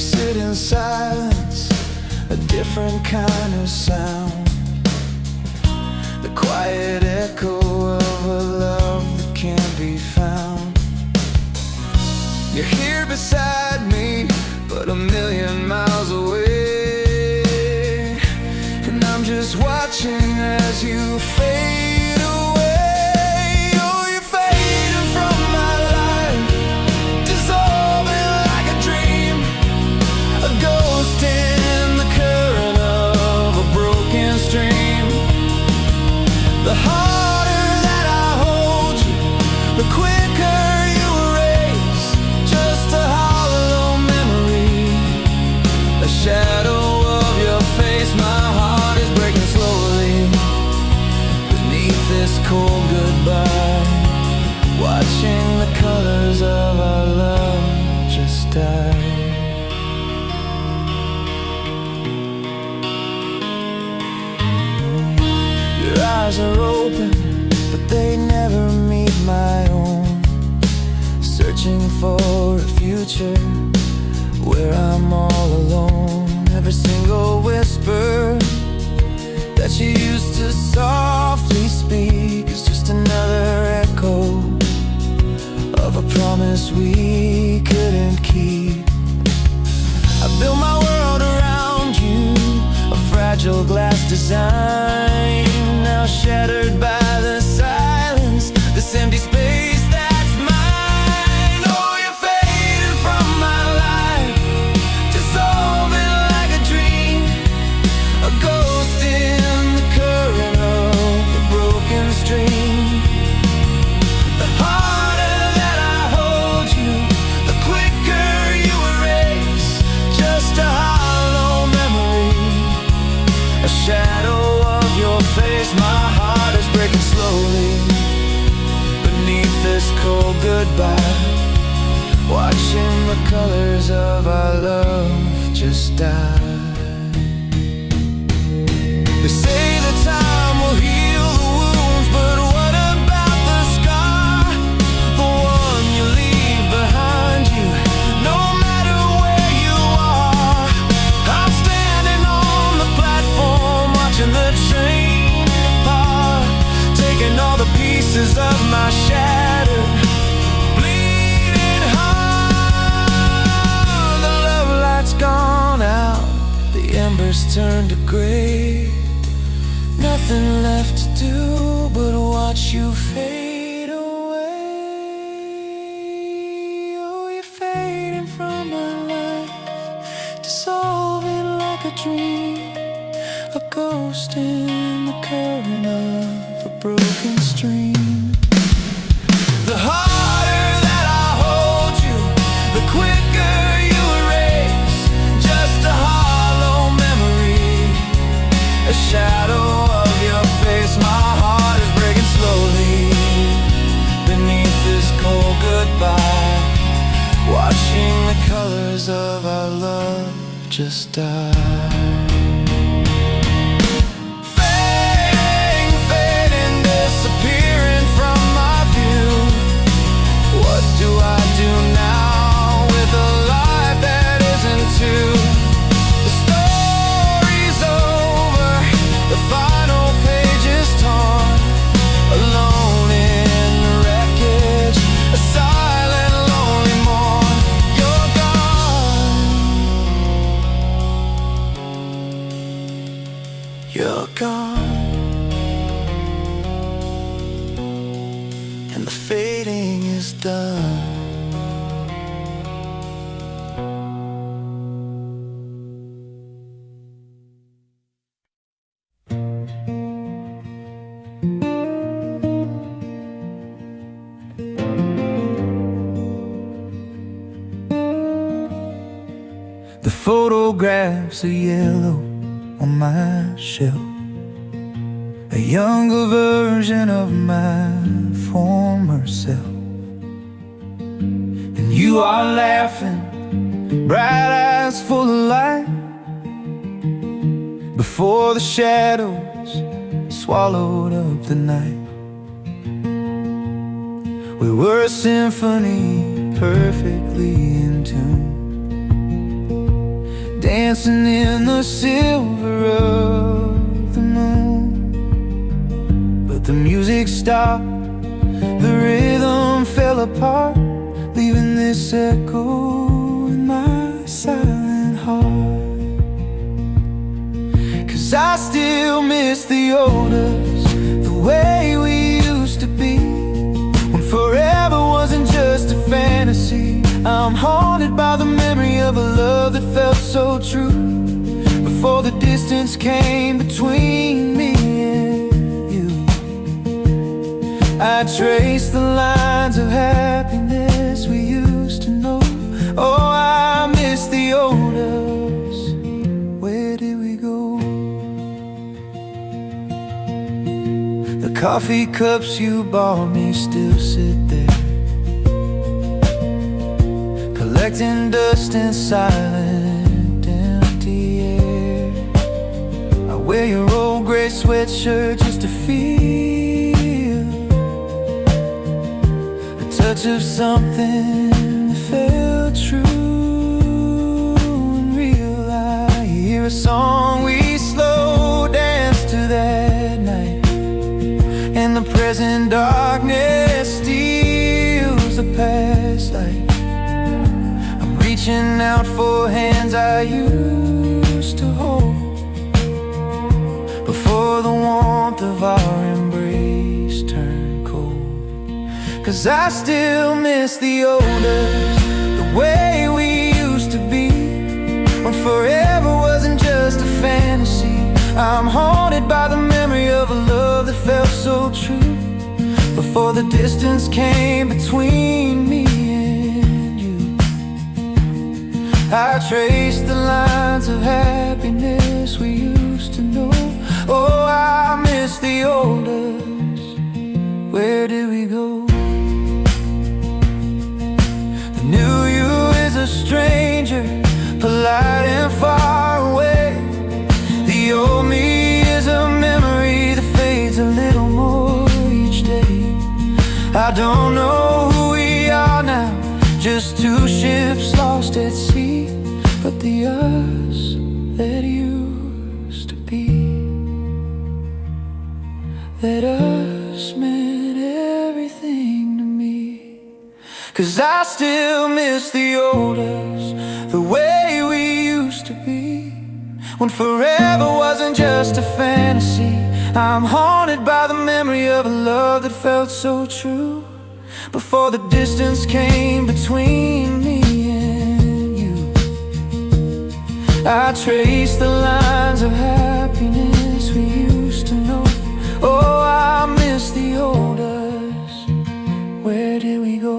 sit in silence, a different kind of sound, the quiet echo of a love that can't be found. You're here beside me, but a million miles away, and I'm just watching as you fade away. Oh, you're fading from my life, dissolving like a dream, a ghost in the current of a broken stream. The harder that I hold you, the quicker you erase, just a hollow memory, a shadow of your face. My heart is breaking slowly beneath this cold goodbye, watching the colors of our love just die. Your eyes are open, but they never meet my own, searching for a future where I'm all alone. Every single whisper that you used to softly speak is just another echo of a promise we couldn't keep. I built my world around you, a fragile glass design, now shattered by the silence, this empty space that's mine. Oh, you're fading from my life, dissolving like a dream, a ghost in the current of a broken stream. The harder that I hold you, the quicker you erase, just a hollow memory, a shadow of your face. My heart is breaking slowly beneath this cold goodbye, watching the colors of our love just die. They say that time will heal the wounds, but what about the scar, the one you leave behind you? No matter where you are, I'm standing on the platform, watching the train depart, taking all the pieces of my shattered, bleeding heart. The love light's gone out, the embers turned to gray, nothing left to do but watch you fade away. Oh, you're fading from my life, dissolving like a dream, a ghost in the current of a broken stream. The harder that I hold you, the quicker you erase, just a hollow memory, a shadow of your face. My heart is breaking slowly beneath this cold goodbye, watching the colors of our love just die. Fading, fading, disappearing from my view. What do I do now with a life that isn't true? The story's over, the final page is torn, alone in the wreckage, a silent, lonely mourn. You're gone, you're gone, and the fading is done. The photographs are yellow on my shelf, a younger version of my former self. And you are laughing, bright eyes full of light, before the shadows swallowed up the night. We were a symphony perfectly in tune. dancing in the silver of the moon. But the music stopped, the rhythm fell apart, leaving this echo in my silent heart. 'Cause I still miss the old us, the way we used to be, when forever wasn't just a fantasy. I'm haunted by the memory of a love that felt so true, before the distance came between me and you. I trace the lines of happiness we used to know. Oh, I miss the old us. Where did we go? The coffee cups you bought me still sit there, collecting dust and silent empty air. I wear your old gray sweatshirt just to feel a touch of something that felt true and real. I hear a song we slow danced to that night, and the present darkness steals the past light. Reaching out for hands I used to hold, before the warmth of our embrace turned cold. 'Cause I still miss the old us, the way we used to be, when forever wasn't just a fantasy. I'm haunted by the memory of a love that felt so true, before the distance came between me. I trace the lines of happiness we used to know. Oh, I miss the old us. Where did we go? The new you is a stranger, polite and far away. The old me is a memory that fades a little more each day. I don't know who we are now, just two ships lost at sea, but the us that used to be, that us meant everything to me. 'Cause I still miss the old us, the way we used to be, when forever wasn't just a fantasy. I'm haunted by the memory of a love that felt so true, before the distance came between me and you. I trace the lines of happiness we used to know. Oh, I miss the old us. Where did we go?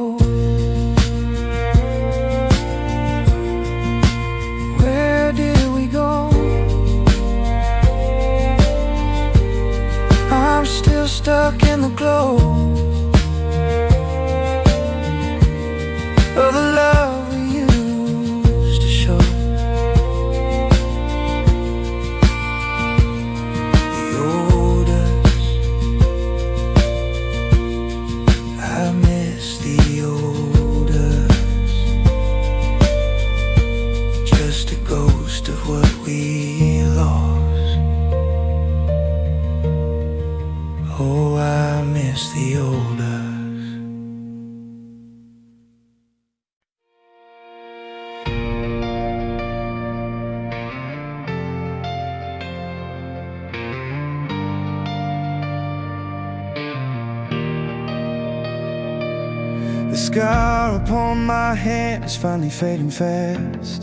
Where did we go? I'm still stuck in the glow of the love we used to show. The old us, I miss the old us. Just a ghost of what we lost. Oh, I miss the old us. The scar upon my hand is finally fading fast,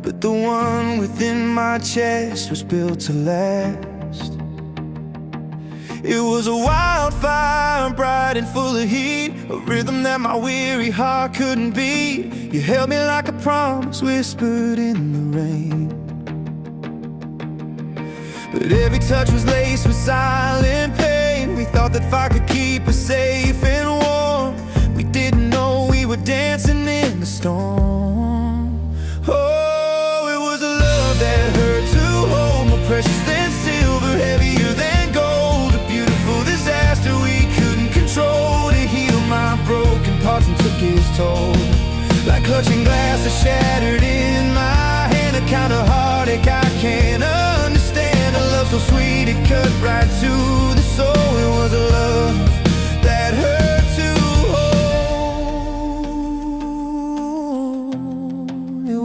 but the one within my chest was built to last. It was a wildfire, bright and full of heat, a rhythm that my weary heart couldn't beat. You held me like a promise whispered in the rain, but every touch was laced with silent pain. We thought that fire could keep us safe and warm. We didn't know we were dancing in the storm. Oh, it was a love that hurt to hold, more precious than silver, heavier than gold. A beautiful disaster we couldn't control, to heal my broken parts and took its toll. Like clutching glass that shattered in my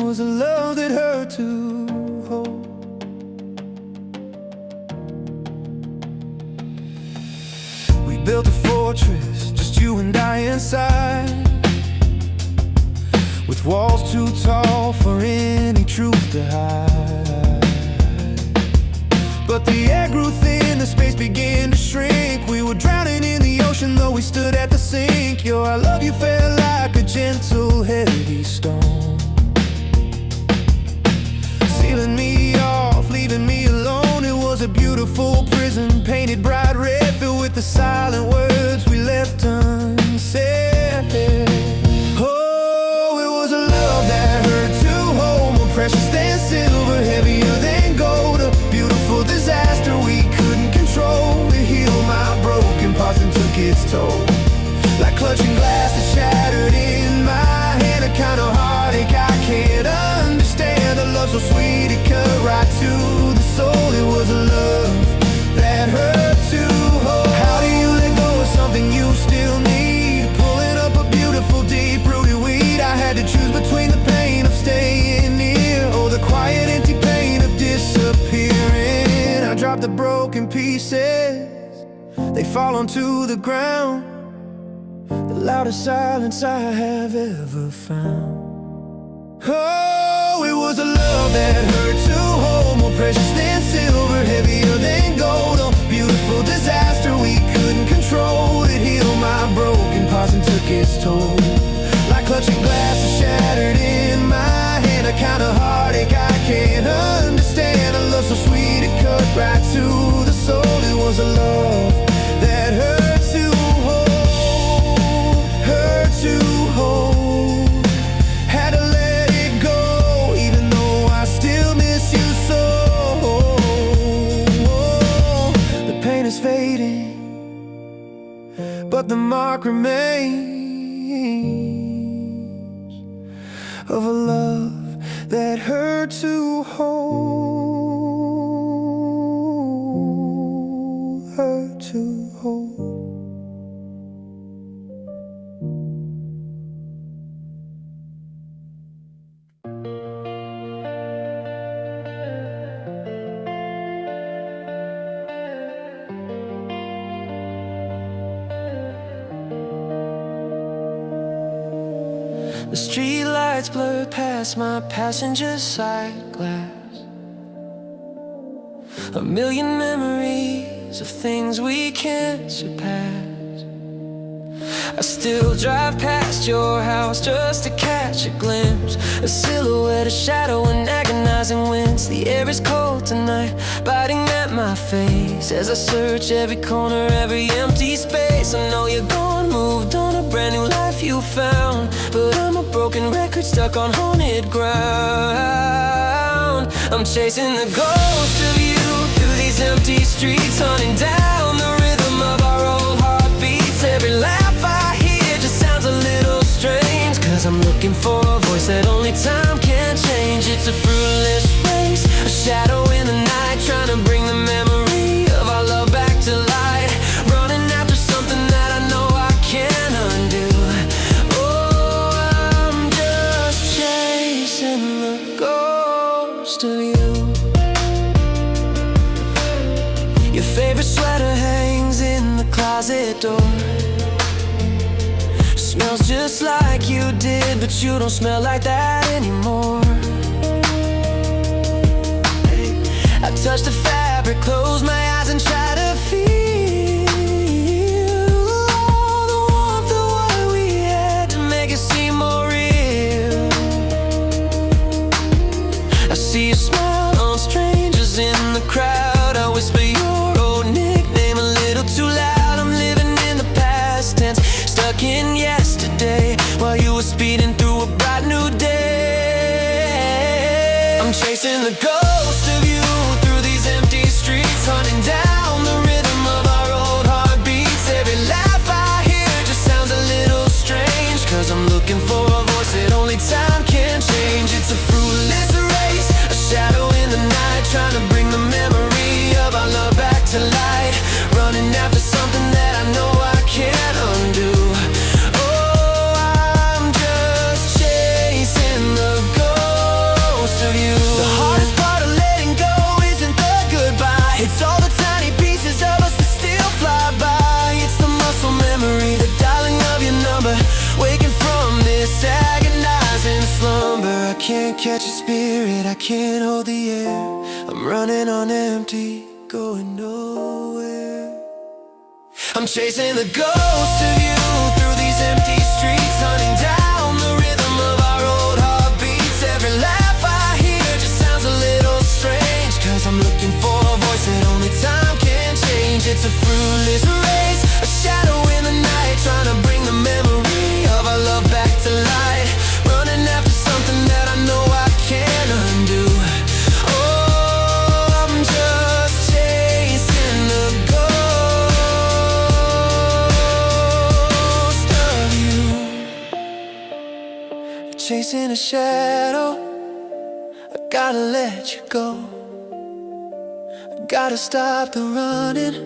was a love that hurt to hold. We built a fortress, just you and I inside, with walls too tall for any truth to hide. But the air grew thin, the space began to shrink. We were drowning in the ocean, though we stood at the sink. Your I love you felt like a gentle, heavy stone, sealing me off, leaving me alone. It was a beautiful prison, painted bright red, filled with the silent words we left unsaid. Oh, it was a love that hurt to hold, more precious than silver, heavier than gold. A beautiful disaster we couldn't control. It healed my broken parts and took its toll, like clutching glass that shattered in my hand. A kind of heartache I can't understand. A love so sweet it cut right to the soul. It was a love that hurt to hold. How do you let go of something you still need? Pulling up a beautiful deep-rooted weed. I had to choose between the pain of staying near, or the quiet empty pain of disappearing. I dropped the broken pieces, they fall onto the ground, the loudest silence I have ever found. Oh, it was a love that hurt to hold, more precious than silver, heavier than gold. A beautiful disaster we couldn't control. It healed my broken parts and took its toll, like clutching glass that shattered in my hand. A kind of heartache I can't understand. A love so sweet it cut right to the soul. It was a love that hurt to hold, hurt to hold. Had to let it go, even though I still miss you so. The pain is fading, but the mark remains of a love that hurt to hold, hurt to hold. The street lights blur past my passenger side glass. A million memories of things we can't surpass. I still drive past your house just to catch a glimpse, a silhouette, a shadow, an agonizing wince. The air is cold tonight, biting at my face as I search every corner, every empty space. I know you're gone, moved on, a brand new life you found, but I'm a broken record stuck on haunted ground. I'm chasing the ghost of you through these empty streets, hunting down the rhythm of our old heartbeats. Every laugh I hear just sounds a little strange, 'cause I'm looking for a voice that only time can change. It's a fruitless race, a shadow in the night, trying to bring the memory of our love back to light. Running after something that I know I can't undo. Oh, I'm just chasing the ghost of you. Your favorite sweater hangs in the closet door. Smells just like you did, but you don't smell like that anymore. I touch the fabric, close my eyes and try to feel all the warmth of what we had to make it seem more real. I see you smile on strangers in the crowd. I whisper your old nickname a little too loud. I'm living in the past tense, stuck in yesterday, while you were speeding through a bright new day. I'm chasing the ghost of you through these empty streets, hunting down the rhythm of our old heartbeats. Every laugh I hear just sounds a little strange, 'cause I'm looking for a voice that only time can change. It's a fruitless race, a shadow in the night, trying to bring the memory of our love back to light. Running after something that I know I can't undo. Oh, I'm just chasing the ghost catch a spirit, I can't hold the air. I'm running on empty, going nowhere. I'm chasing the ghost of you through these empty streets, hunting down the rhythm of our old heartbeats. Every laugh I hear just sounds a little strange, 'cause I'm looking for a voice that only time can change. It's a fruitless race, a shadow in the night, trying to bring the memory of our love back to light. Running after something that I know I can't undo. Oh, I'm just chasing the ghost of you. Chasing a shadow, I gotta let you go. I gotta stop the running,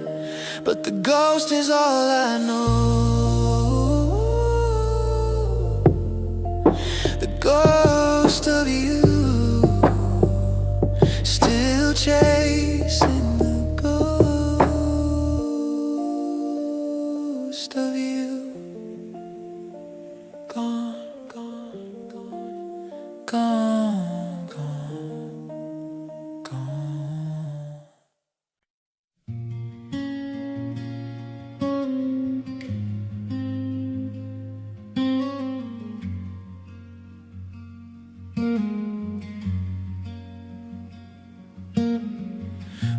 but the ghost is all I know. The ghost of you, still chasing the ghost of you. Gone, gone, gone, gone, gone, gone.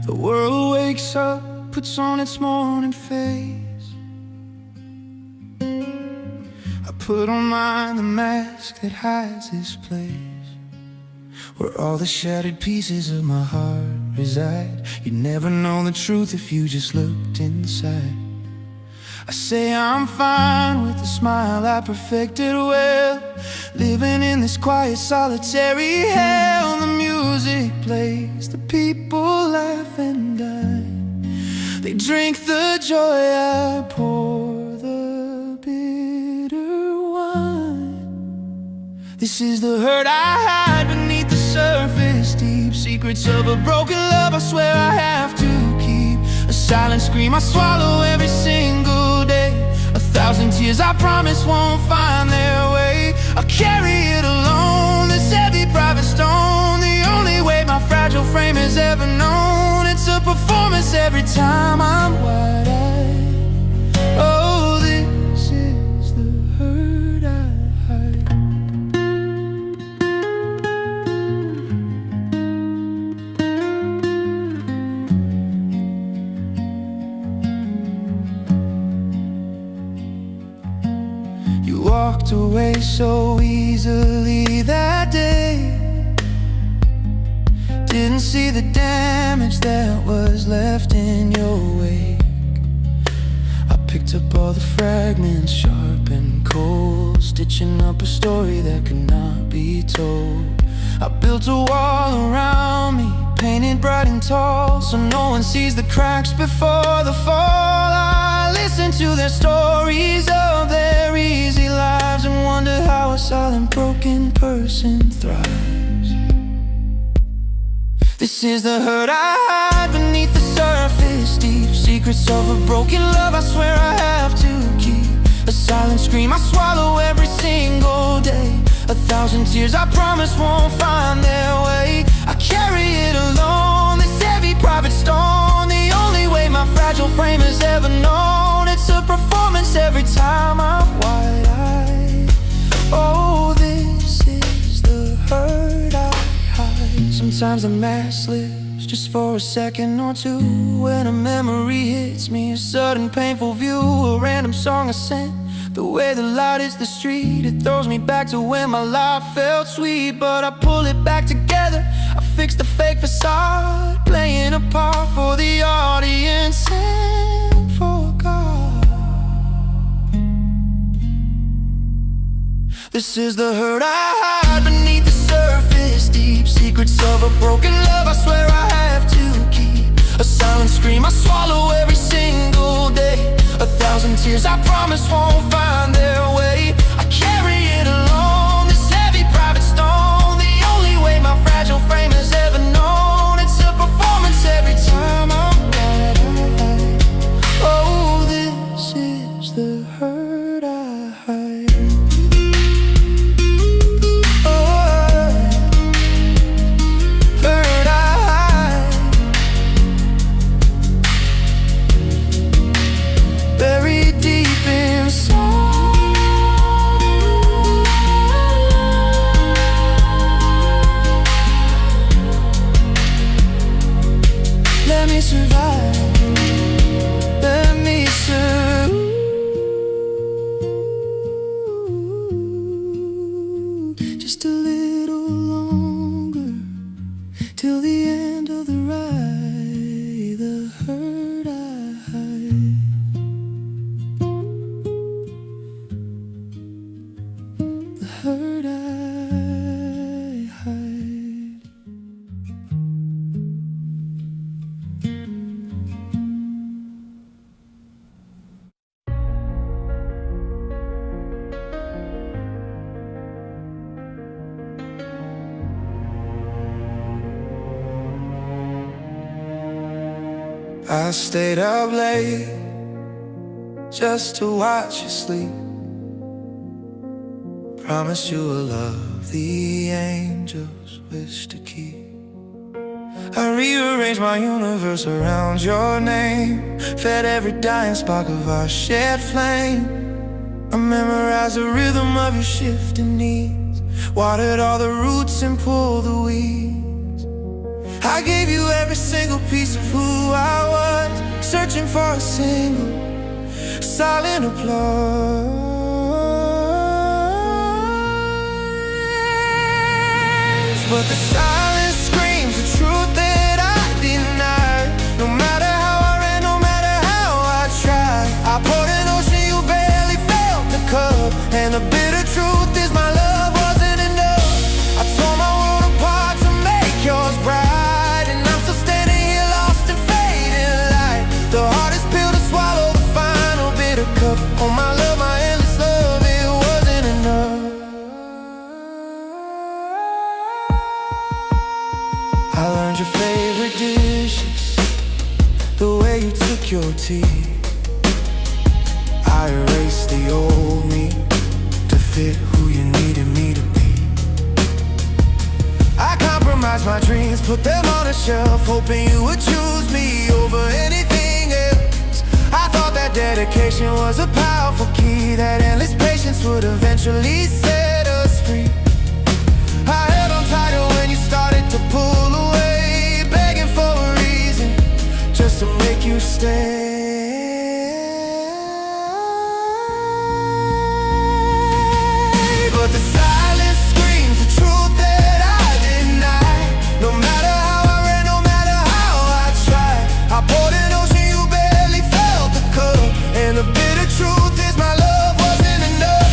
The world wakes up, puts on its morning face. I put on mine the mask that hides this place, where all the shattered pieces of my heart reside. You'd never know the truth if you just looked inside. I say I'm fine with the smile I perfected well, living in this quiet solitary hell. The music plays, the people laugh and die. They drink the joy I pour, the bitter wine. This is the hurt I hide beneath the surface, deep secrets of a broken love I swear I have to keep. A silent scream I swallow every single day, 1,000 tears I promise won't find their way. I'll carry it alone, this heavy private stone, the only way my fragile frame has ever known. It's a performance every time I'm wide-eyed. Oh, this is the hurt I hide. You walked away so easily that day. Didn't see the damage that was left in your wake. I picked up all the fragments, sharp and cold, stitching up a story that could not be told. I built a wall around me, painted bright and tall, so no one sees the cracks before the fall. I listen to their stories of their easy lives and wonder how a silent broken person thrives. This is the hurt I hide beneath the surface, deep secrets of a broken love I swear I have to keep. A silent scream I swallow every single day, 1,000 tears I promise won't find their way. I carry it alone, this heavy private stone, the only way my fragile frame has ever known. It's a performance every time I'm wide-eyed. Oh, this is the hurt I hide. Sometimes the mask slips just for a second or two, when a memory hits me, a sudden painful view, a random song I sent. The way the light hits the street, it throws me back to when my life felt sweet. But I pull it back together, I fix the fake facade, playing a part for the audience and for God. This is the hurt I hide beneath the surface, deep secrets of a broken love I swear I have to keep. A silent scream I swallow every single day, 1,000 tears I promise won't find their way. I carry it alone, this heavy private stone, the only way my fragile frame has ever known. It's a performance every time I'm wide-eyed. Oh, this is the hurt I hide. Oh, I stayed up late just to watch you sleep. Promised you a love the angels wish to keep. I rearranged my universe around your name, fed every dying spark of our shared flame. I memorized the rhythm of your shifting needs, watered all the roots and pulled the weeds. I gave you every single piece of who I was, searching for a single silent applause. But the silence screams the truth that I denied. No matter how I ran, no matter how I tried, I poured an ocean, you barely felt the cup. And the bitter truth is my love wasn't enough. I tore my world apart to make yours bright, and I'm still standing here lost in fading light. The hardest pill to swallow, the final bitter cup. Oh my love, my endless love, it wasn't enough. I learned your favorite dishes, the way you took your tea. I erased the old me to fit who you needed me to be. I compromised my dreams, put them on a shelf, hoping you would choose me over anything else. I thought that dedication was a powerful key, that endless patience would eventually set us free. I held on tighter when you started to pull away, begging for a reason just to make you stay. But the silence screams the truth that I deny. No matter how I ran, no matter how I tried, I poured an ocean, you barely felt the cup. And the bitter truth is my love wasn't enough.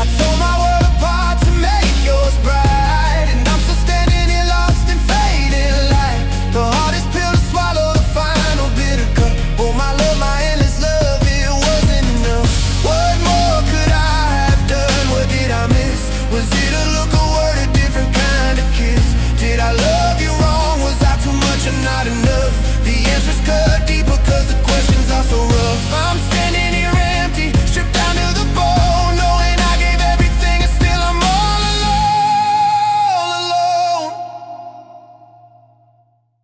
I tore my world apart to make yours bright, and I'm still standing here lost in fading light. The hardest pill to swallow, the final bitter cup. Oh my love, my endless love, it wasn't enough. What more could I have done? What did I miss? Was it a look, a word, a different kind of kiss? Did I love you wrong? Was I too much or not enough? The answers cut deeper cause the questions are so rough. I'm standing here empty, stripped down to the bone, knowing I gave everything and still I'm all alone.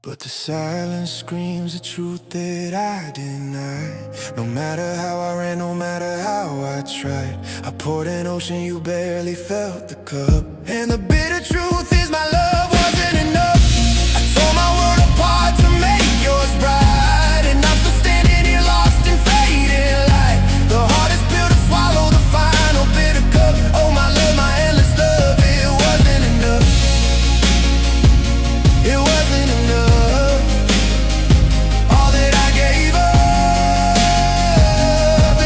But the silence screams the truth that I deny. No matter how I ran, no matter how I tried, I poured an ocean, you barely felt the cup. And the bitter truth is my love wasn't enough. I tore my world apart to make yours bright, and I'm still standing here lost in fading light. The hardest pill to swallow, the final bitter cup. Oh my love, my endless love, it wasn't enough. It wasn't enough. All that I gave up,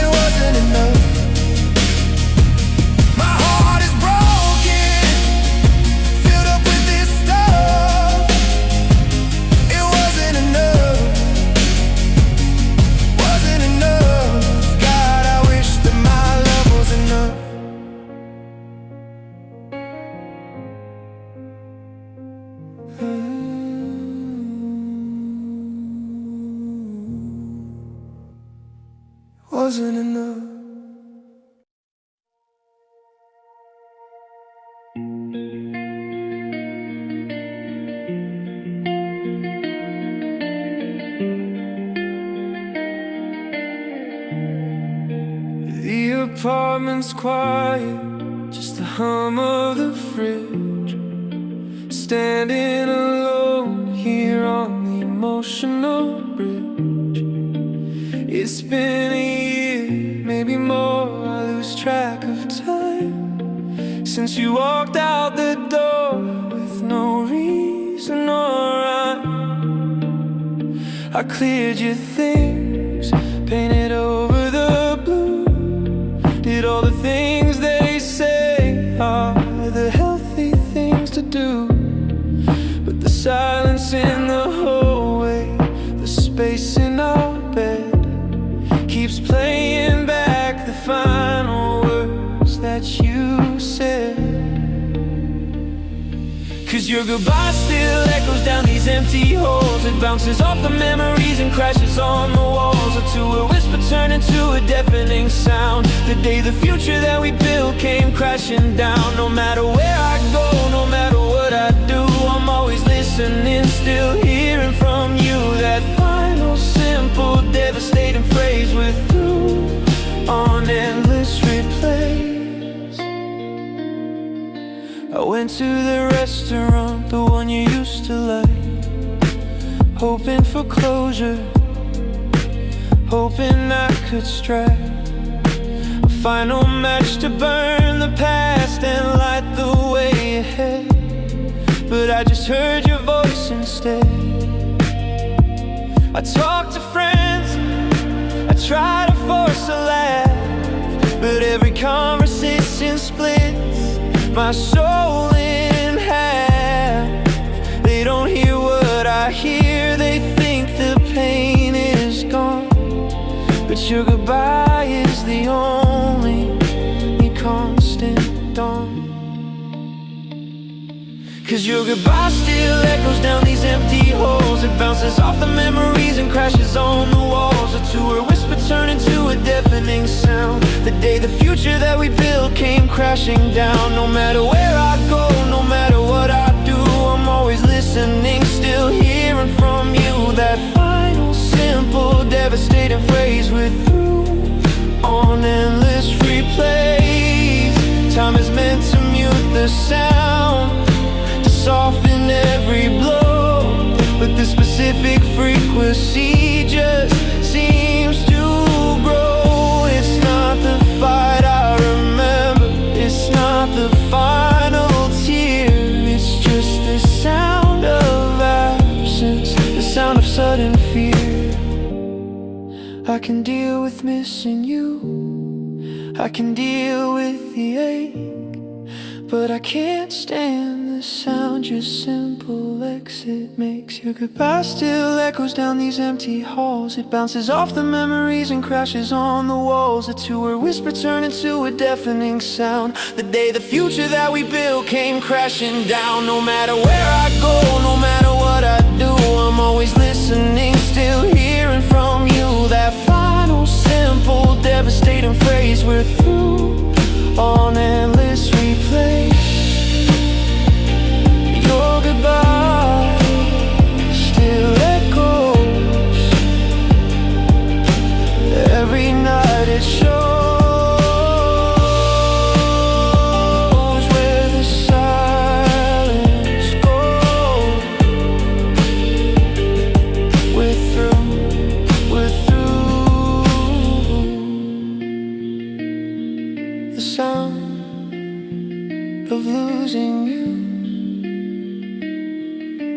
it wasn't enough. My heart is broken, filled up with this stuff. It wasn't enough. Wasn't enough. God, I wish that my love was enough. Wasn't enough. The apartment's quiet, just the hum of the fridge. Standing alone here on the emotional bridge. It's been a year, maybe more, I lose track of time, since you walked out the door with no reason or rhyme. I cleared your things, painted over the blue, did all the things they say are the healthy things to do. But the silence in the hallway, the space in our bed, keeps playing back the final words that you said. 'Cause your goodbye still echoes down these empty halls. It bounces off the memories and crashes on the walls. To a whisper turned into a deafening sound. The day the future that we built came crashing down. No matter where I go, no matter what I do, I'm always listening, still hearing from you. That final, simple, devastating phrase we're through on endless replays. I went to the restaurant, the one you used to like, hoping for closure, hoping I could strike a final match to burn the past and light the way ahead. But I just heard your voice instead. I talked to friends, I try to force a laugh, but every conversation splits my soul in half. They don't hear what I hear, they think the pain is gone. But your goodbye is the only constant dawn. 'Cause your goodbye still echoes down these empty halls. It bounces off the memories and crashes on the walls. To a whisper turned into a deafening sound. The day the future that we built came crashing down. No matter where I go, no matter what I do, I'm always listening, still hearing from you. That final, simple, devastating phrase we're through on endless replays. Time is meant to mute the sound, soften every blow, but the specific frequency just seems to grow. It's not the fight I remember, it's not the final tear, it's just the sound of absence, the sound of sudden fear. I can deal with missing you, I can deal with the ache, but I can't stand the sound your simple exit makes. Your goodbye still echoes down these empty halls. It bounces off the memories and crashes on the walls. A two-word whisper turned into a deafening sound. The day the future that we built came crashing down. No matter where I go, no matter what I do, I'm always listening, still hearing from you. That final, simple, devastating phrase we're through on endless replay. Your goodbye still echoes every night. It shows where the silence goes. We're through, we're through. The sound of losing you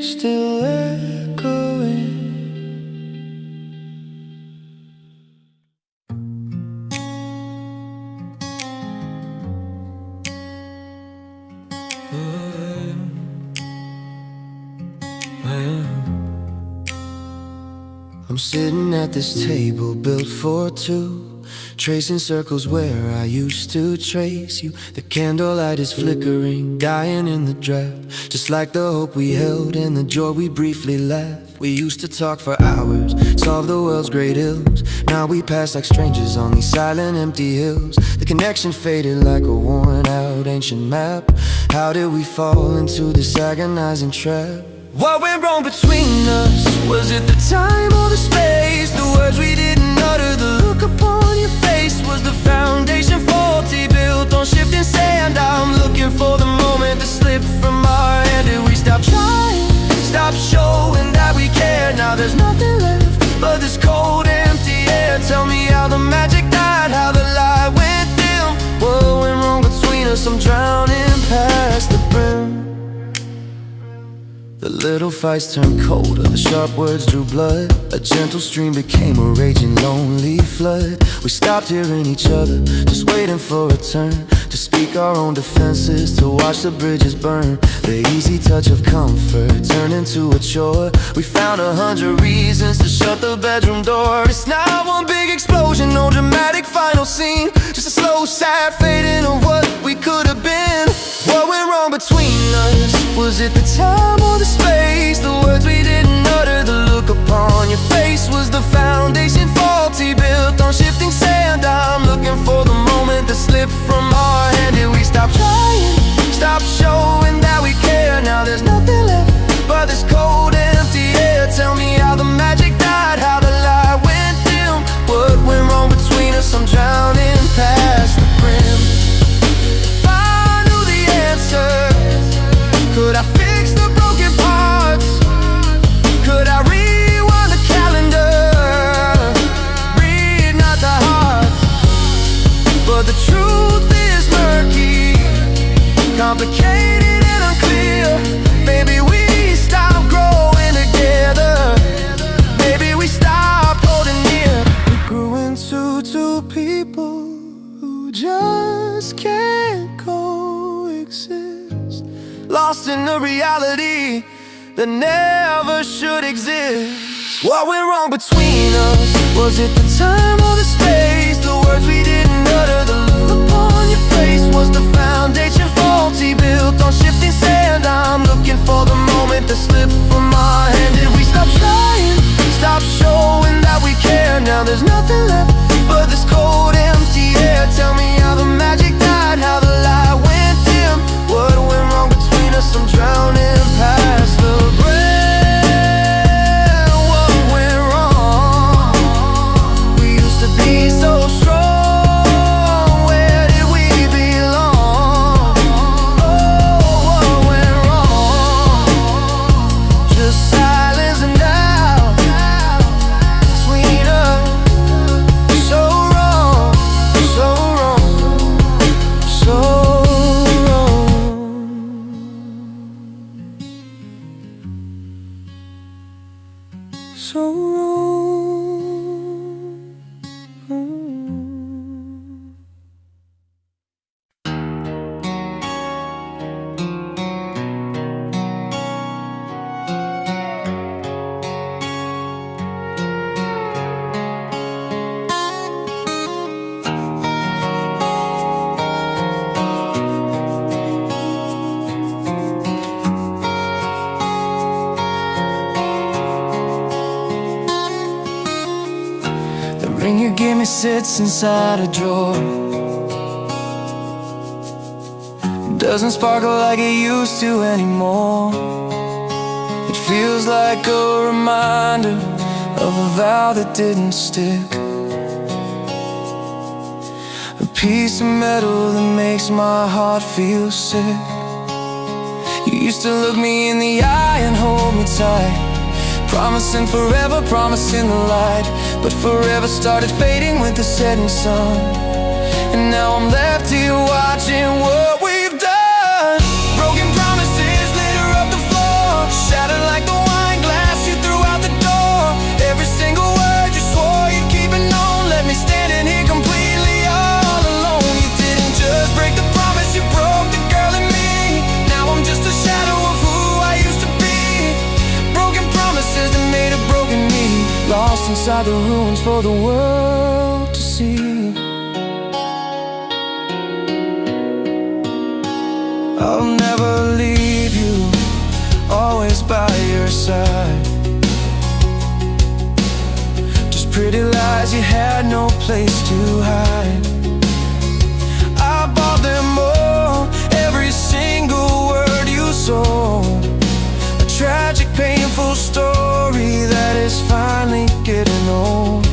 still echoing. I'm sitting at this table built for two, tracing circles where I used to trace you. The candlelight is flickering, dying in the draft, just like the hope we held and the joy we briefly laughed. We used to talk for hours, solve the world's great ills. Now we pass like strangers on these silent, empty hills. The connection faded like a worn out ancient map. How did we fall into this agonizing trap? What went wrong between us? Was it the time or the space? The words we didn't utter, the look upon your face. Was the foundation faulty, built on shifting sand? I'm looking for the moment to slip from our hand. Did we stop trying, stop showing that we care? Now there's nothing left but this cold, empty air. Tell me how the magic died, how the light went dim. What went wrong between us? I'm drowning past the brim. The little fights turned colder, the sharp words drew blood. A gentle stream became a raging, lonely flood. We stopped hearing each other, just waiting for a turn, to speak our own defenses, to watch the bridges burn. The easy touch of comfort turned into a chore. We found 100 reasons to shut the bedroom door. It's not one big explosion, no dramatic final scene, just a slow, sad fading of what we could have been. What went wrong between us? Was it the time or the space? The words we didn't utter, the look upon your face. Was the foundation faulty, built on shifting sand? I'm looking for the moment that slipped from our hand. Did we stop trying, stop showing that we care? Now there's nothing left but this cold, empty air. Tell me how the magic died, how the light went dim. What went wrong between us? I'm drowning past the brim. If I knew the answer, could I fix the broken parts? Could I rewind the calendar, read not the hearts? But the truth is murky, complicated and unclear. Maybe we stopped growing together, maybe we stopped holding near. We grew into two people who just can't coexist, lost in a reality that never should exist. What went wrong between us? Was it the time or the space? The words we didn't utter, the look upon your face. Was the foundation faulty, built on shifting sand? I'm looking for the moment that slipped from our hand. Did we stop trying, stop showing that we care? Now there's nothing left but this cold, empty air. Tell me how the magic died, how the light went dim. What went wrong between us? I'm drowning past the brim. What went wrong? We used to be so strong. Where did we belong? Oh, what went wrong? Just silence and doubt between us. So wrong, so wrong, so wrong. So wrong. The ring you gave me sits inside a drawer, doesn't sparkle like it used to anymore. It feels like a reminder of a vow that didn't stick, a piece of metal that makes my heart feel sick. You used to look me in the eye and hold me tight, promising forever, promising the light. But forever started fading with the setting sun, and now I'm left here watching what we've done. Broken promises litter up the floor, shattered like the wine glass you threw out the door. Every single word you swore you'd keep it known, left me standing here completely all alone. You didn't just break the promise, you broke the girl in me. Now I'm just a shadow of who I used to be. Broken promises that made a broken me, lost inside the ruins for the world to see. I'll never leave you, always by your side. Just pretty lies you had no place to hide. I bought them all, every single word you sold. A tragic, painful story that is finally getting old.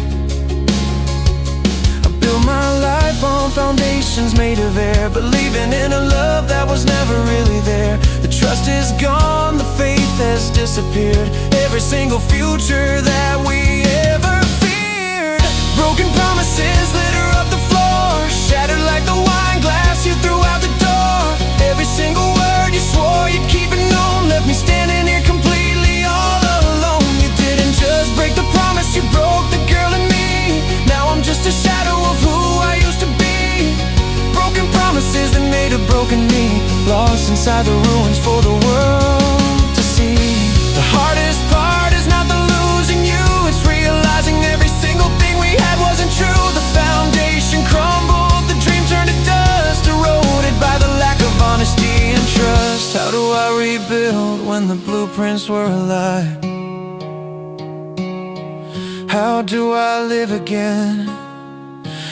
I built my life on foundations made of air, believing in a love that was never really there. The trust is gone, the faith has disappeared, every single future that we ever feared. Broken promises litter up the floor, shattered like the wine glass you threw out the door. Every single word you swore you'd keep it known, left me standing here completely all alone. You didn't just break the promise, you broke the girl in me. Now I'm just a shadow of who I used to be. Broken promises that made a broken me, lost inside the ruins for the world to see. The hardest part is not the losing you, it's realizing every single thing we had wasn't true. The foundation crumbled, the dream turned to dust, eroded by the lack of honesty and trust. promise we're alive. How do I live again?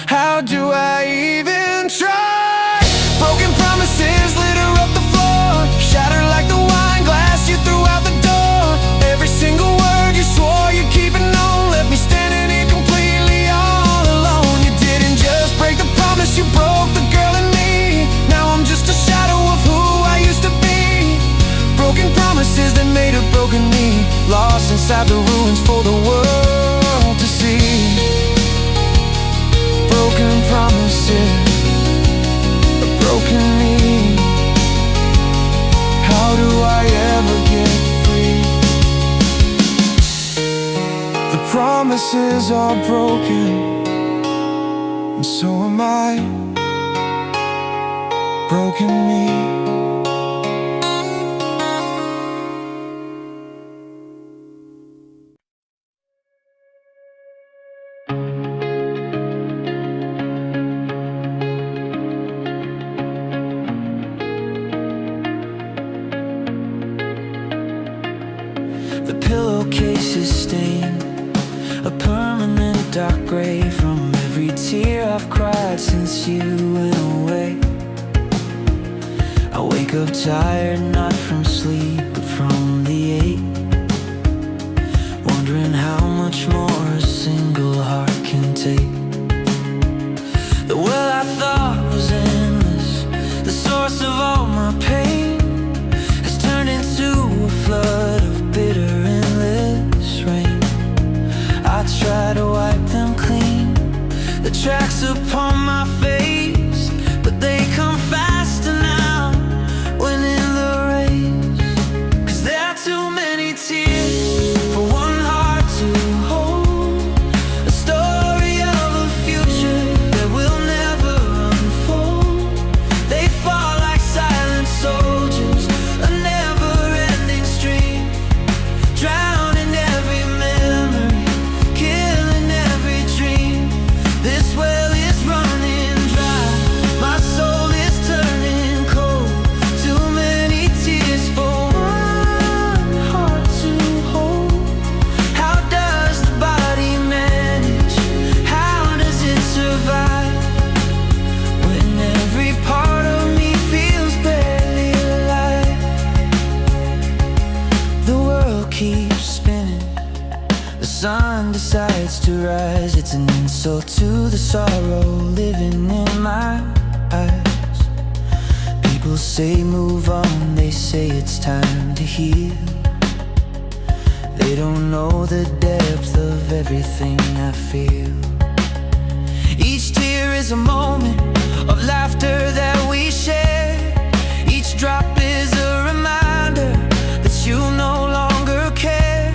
How do I even try? Broken promises litter up the floor, shattered like the wine glass you threw out the door. Every single word you swore you'd keep it known left me standing here completely all alone. You didn't just break the promise, you broke the girl in me. Now I'm just a shadow of who I used to be. Broken promises that made a broken me, lost inside the ruins for the world to see. Broken promises, a broken me. How do I ever get free? The promises are broken, and so am I. Broken me. The pillowcase is stained, a permanent dark gray from every tear I've cried since you went away. I wake up tired, not from sleep, but from the ache, wondering how much more a single heart can take. The well I thought was endless, the source of all my pain, has turned into a flood of bitter endless rain. I try to wipe them clean, the tracks upon my face, but they come faster now when in the race. 'Cause there are too many tears for one heart to hold, a story of a future that will never unfold. They fall like silent soldiers, a never-ending stream, drowning every memory, killing every dream. This well is running dry, my soul is turning cold. Too many tears for one heart to hold. How does the body manage? How does it survive when every part of me feels barely alive? The world keeps spinning, the sun decides to rise. It's an insult to the sorrow living in my eyes. People say move on, they say it's time to heal. They don't know the depth of everything I feel. Each tear is a moment of laughter that we share. Each drop is a reminder that you no longer care.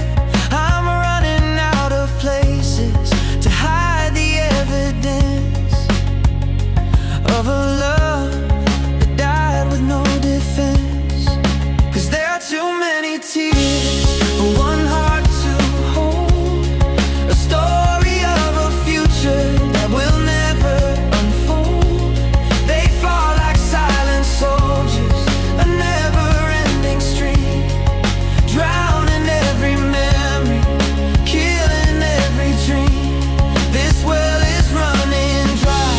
I'm running out of places to hide the evidence of a love that died with no defense. 'Cause there are too many tears for one heart to hold, a story of a future that will never unfold. They fall like silent soldiers, a never-ending stream, drowning every memory, killing every dream. This well is running dry,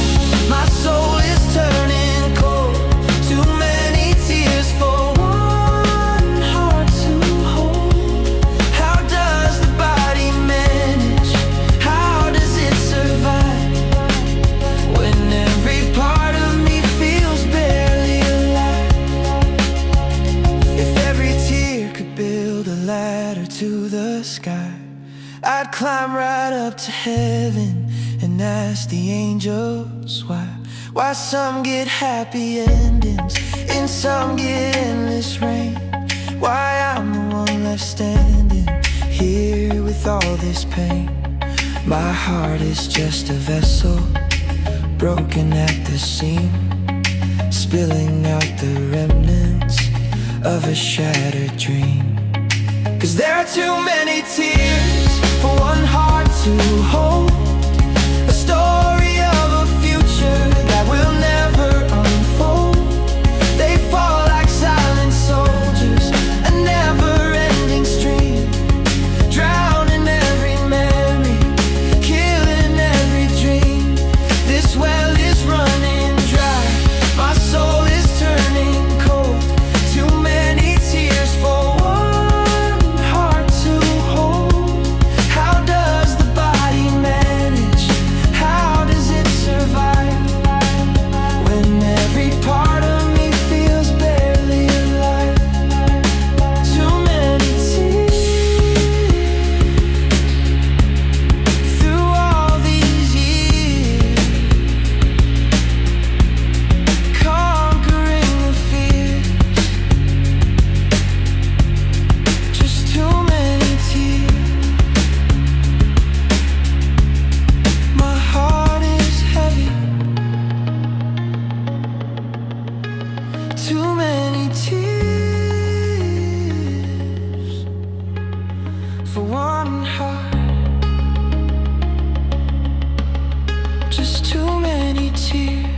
my soul is turning cold. Too many tears for one heart to hold. How does the body manage? How does it survive when every part of me feels barely alive? If every tear could build a ladder to the sky, I'd climb right up to heaven and ask the angels why. Why some get happy endings and some get endless rain. Why I'm the one left standing here with all this pain. My heart is just a vessel, broken at the seam, spilling out the remnants of a shattered dream. 'Cause there are too many tears for one heart to hold, a story of a future that will never unfold. They fall like silent soldiers, a never-ending for one heart. Just too many tears.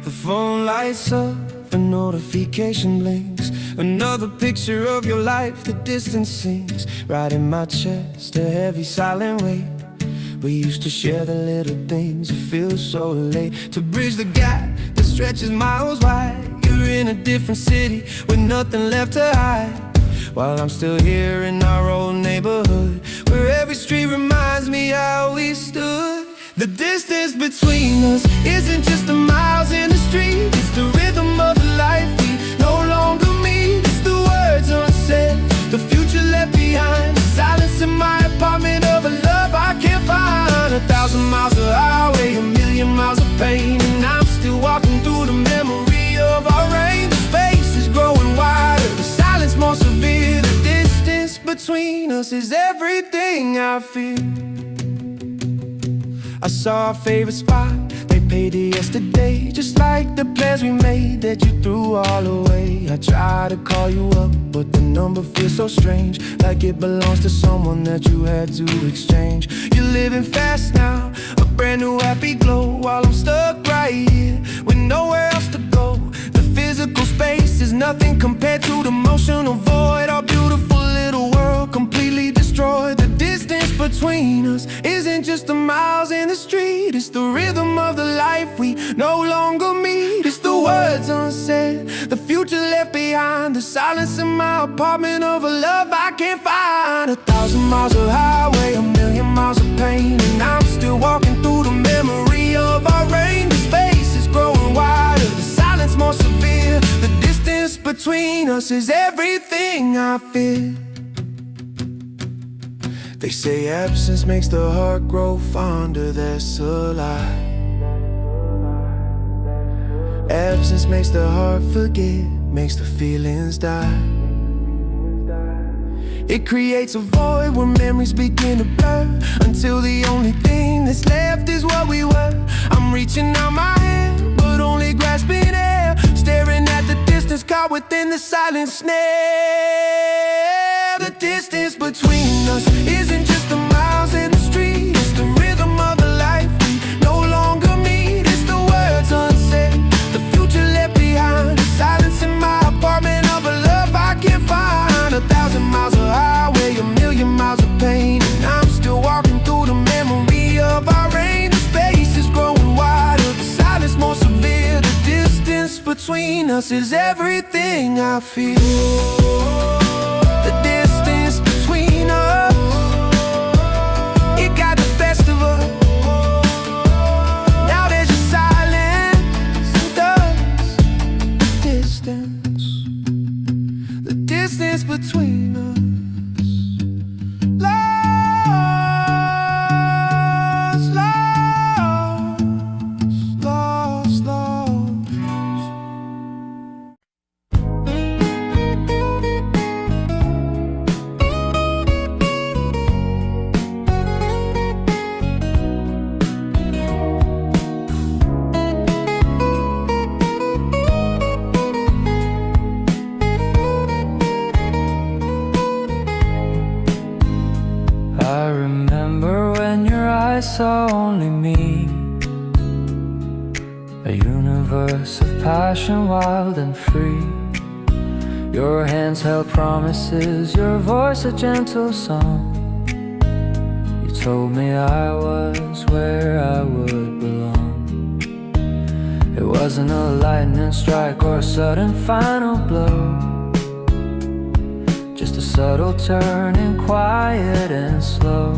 The phone lights up, a notification blinks. Another picture of your life, the distance sinks. Right in my chest, a heavy silent weight. We used to share the little things, it feels so late. To bridge the gap that stretches miles wide. You're in a different city with nothing left to hide, while I'm still here in our old neighborhood, where every street reminds me how we stood. The distance between us isn't just the miles in the street, it's the rhythm of the life we no longer meet. It's the words unsaid, the future left behind, the silence in my apartment of a love I can't find. 1,000 miles of highway, a million miles of pain, and I'm still walking through the memory of our rain. The space is growing wider, the silence more severe. The distance between us is everything I feel. I saw our favorite spot, they paid it yesterday, just like the plans we made that you threw all away. I tried to call you up, but the number feels so strange, like it belongs to someone that you had to exchange. You're living fast now, a brand new happy glow, while I'm stuck right here with nowhere else to go. The physical space is nothing compared to the emotional void. Our beautiful little world completely destroyed. The distance between us isn't just the miles in the street, it's the rhythm of the life we no longer meet. It's the words unsaid, the future left behind, the silence in my apartment of a love I can't find. 1,000 miles of highway, a million miles of pain, and I'm still walking through the memory of our rain. The space is growing wider, the silence more severe. The distance between us is everything I feel. They say absence makes the heart grow fonder, that's a lie. Absence makes the heart forget, makes the feelings die. It creates a void where memories begin to blur, until the only thing that's left is what we were. I'm reaching out my hand, but only grasping air, staring at the distance caught within the silent snare. The distance between us isn't just the miles in the street, it's the rhythm of the life we no longer meet. It's the words unsaid, the future left behind, the silence in my apartment of a love I can't find. 1,000 miles of highway, a million miles of pain, and I'm still walking through the memory of our rain. The space is growing wider, the silence more severe. The distance between us is everything I feel. The distance between us, it got the best of us. Now there's just silence and dust. The distance between us. Lost, lost, lost, lost. I remember when your eyes saw only me, a universe of passion, wild and free. Your hands held promises, your voice a gentle song. You told me I was where I would belong. It wasn't a lightning strike or a sudden final blow, just a subtle turning, quiet and slow.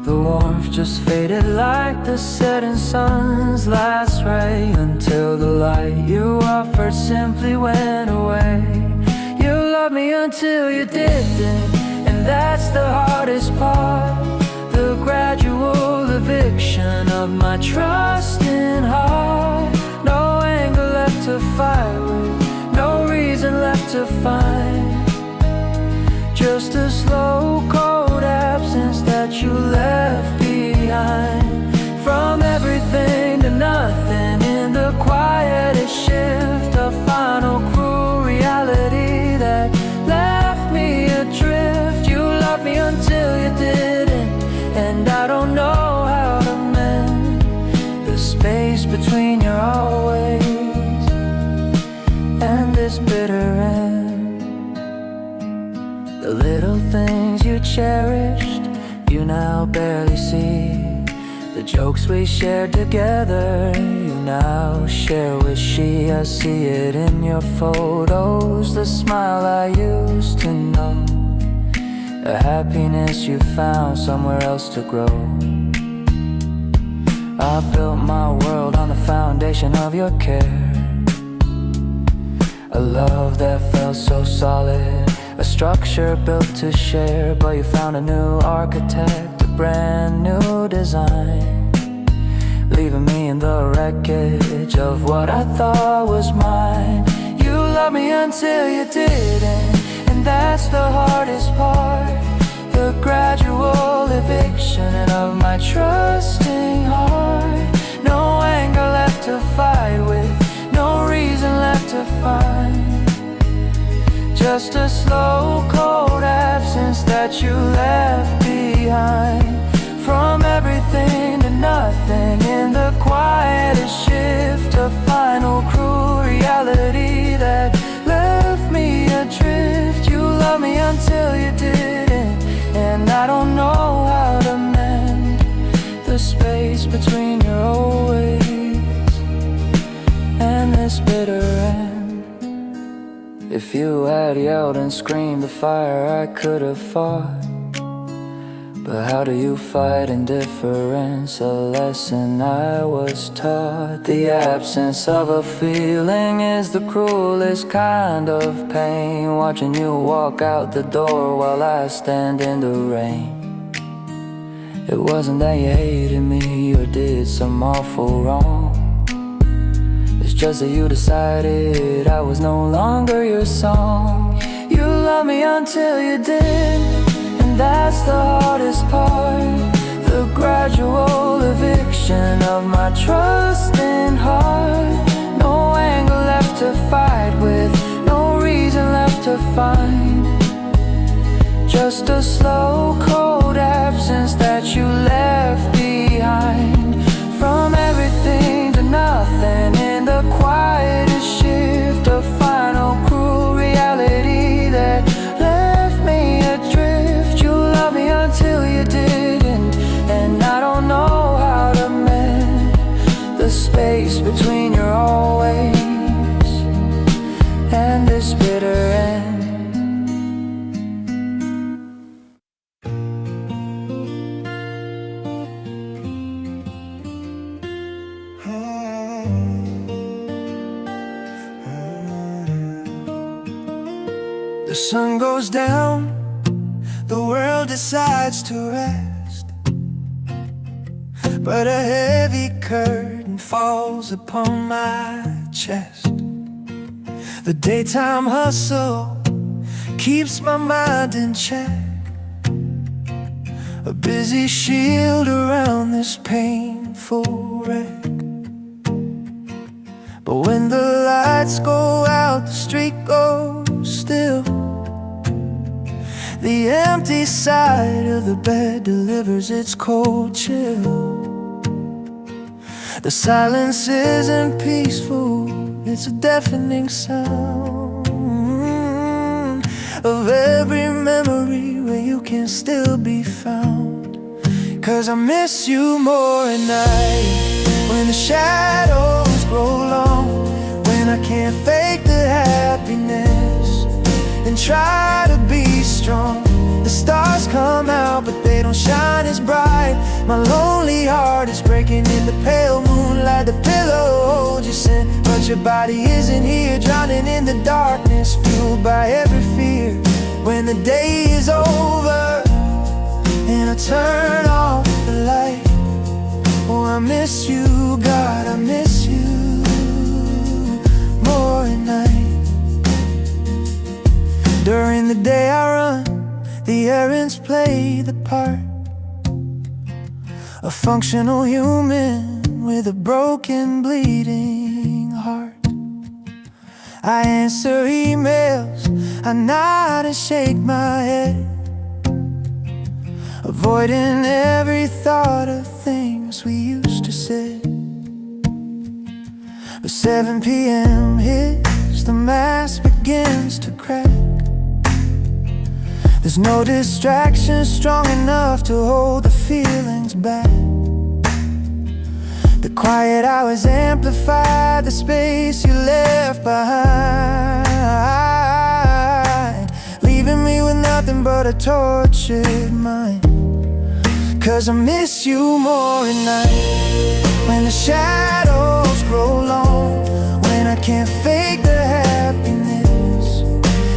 The warmth just faded like the setting sun's last ray, until the light you offered simply went away. You loved me until you didn't, and that's the hardest part. The gradual eviction of my trust in heart. No anger left to fight with, no reason left to find. just a slow, cold absence that you left behind. From everything to nothing in the quietest shift, a final cruel reality that left me adrift. You loved me until you didn't, and I don't know how to mend the space between your always and this bitter end. The little things you cherished, you now barely see. The jokes we shared together, you now share with she. I see it in your photos, the smile I used to know, the happiness you found somewhere else to grow. I built my world on the foundation of your care, a love that felt so solid, a structure built to share. But you found a new architect, a brand new design, leaving me in the wreckage of what I thought was mine. You loved me until you didn't, and that's the hardest part. The gradual eviction of my trusting heart. No anger left to fight with, no reason left to find. Just a slow, cold absence that you left behind. From everything to nothing in the quietest shift, a final cruel reality that left me adrift. You loved me until you didn't, and I don't know how to mend the space between your always and this bitter end. If you had yelled and screamed the fire, I could have fought. But how do you fight indifference? A lesson I was taught. The absence of a feeling is the cruelest kind of pain. Watching you walk out the door while I stand in the rain. It wasn't that you hated me or did some awful wrong. It's just that you decided I was no longer your song. You loved me until you did, that's the hardest part. The gradual eviction of my trusting heart. No anger left to fight with, no reason left to find. Just a slow, cold absence that you left behind. From everything to nothing in the quietest shift, a final cruel reality that left me adrift. You loved me until you didn't, and I don't know how to mend the space between your always and this bitter end. The sun goes down, the world decides to rest, but a heavy curtain falls upon my chest. The daytime hustle keeps my mind in check, a busy shield around this painful wreck. But when the lights go out, the street goes still. The empty side of the bed delivers its cold chill. The silence isn't peaceful, it's a deafening sound of every memory where you can still be found. 'Cause I miss you more at night, when the shadows grow long, when I can't fake the happiness and try to be strong. The stars come out but they don't shine as bright. My lonely heart is breaking in the pale moonlight. The pillow holds you sin, but your body isn't here, drowning in the darkness, fueled by every fear. When the day is over and I turn off the light, oh, I miss you, God, I miss you more at night. During the day I run The errands play the part, a functional human with a broken, bleeding heart. I answer emails, I nod and shake my head, avoiding every thought of things we used to say. But 7 p.m. hits, the mask begins to crack. There's no distraction strong enough to hold the feelings back. The quiet hours amplify the space you left behind, leaving me with nothing but a tortured mind. 'Cause I miss you more at night, when the shadows grow long, when I can't fake the happiness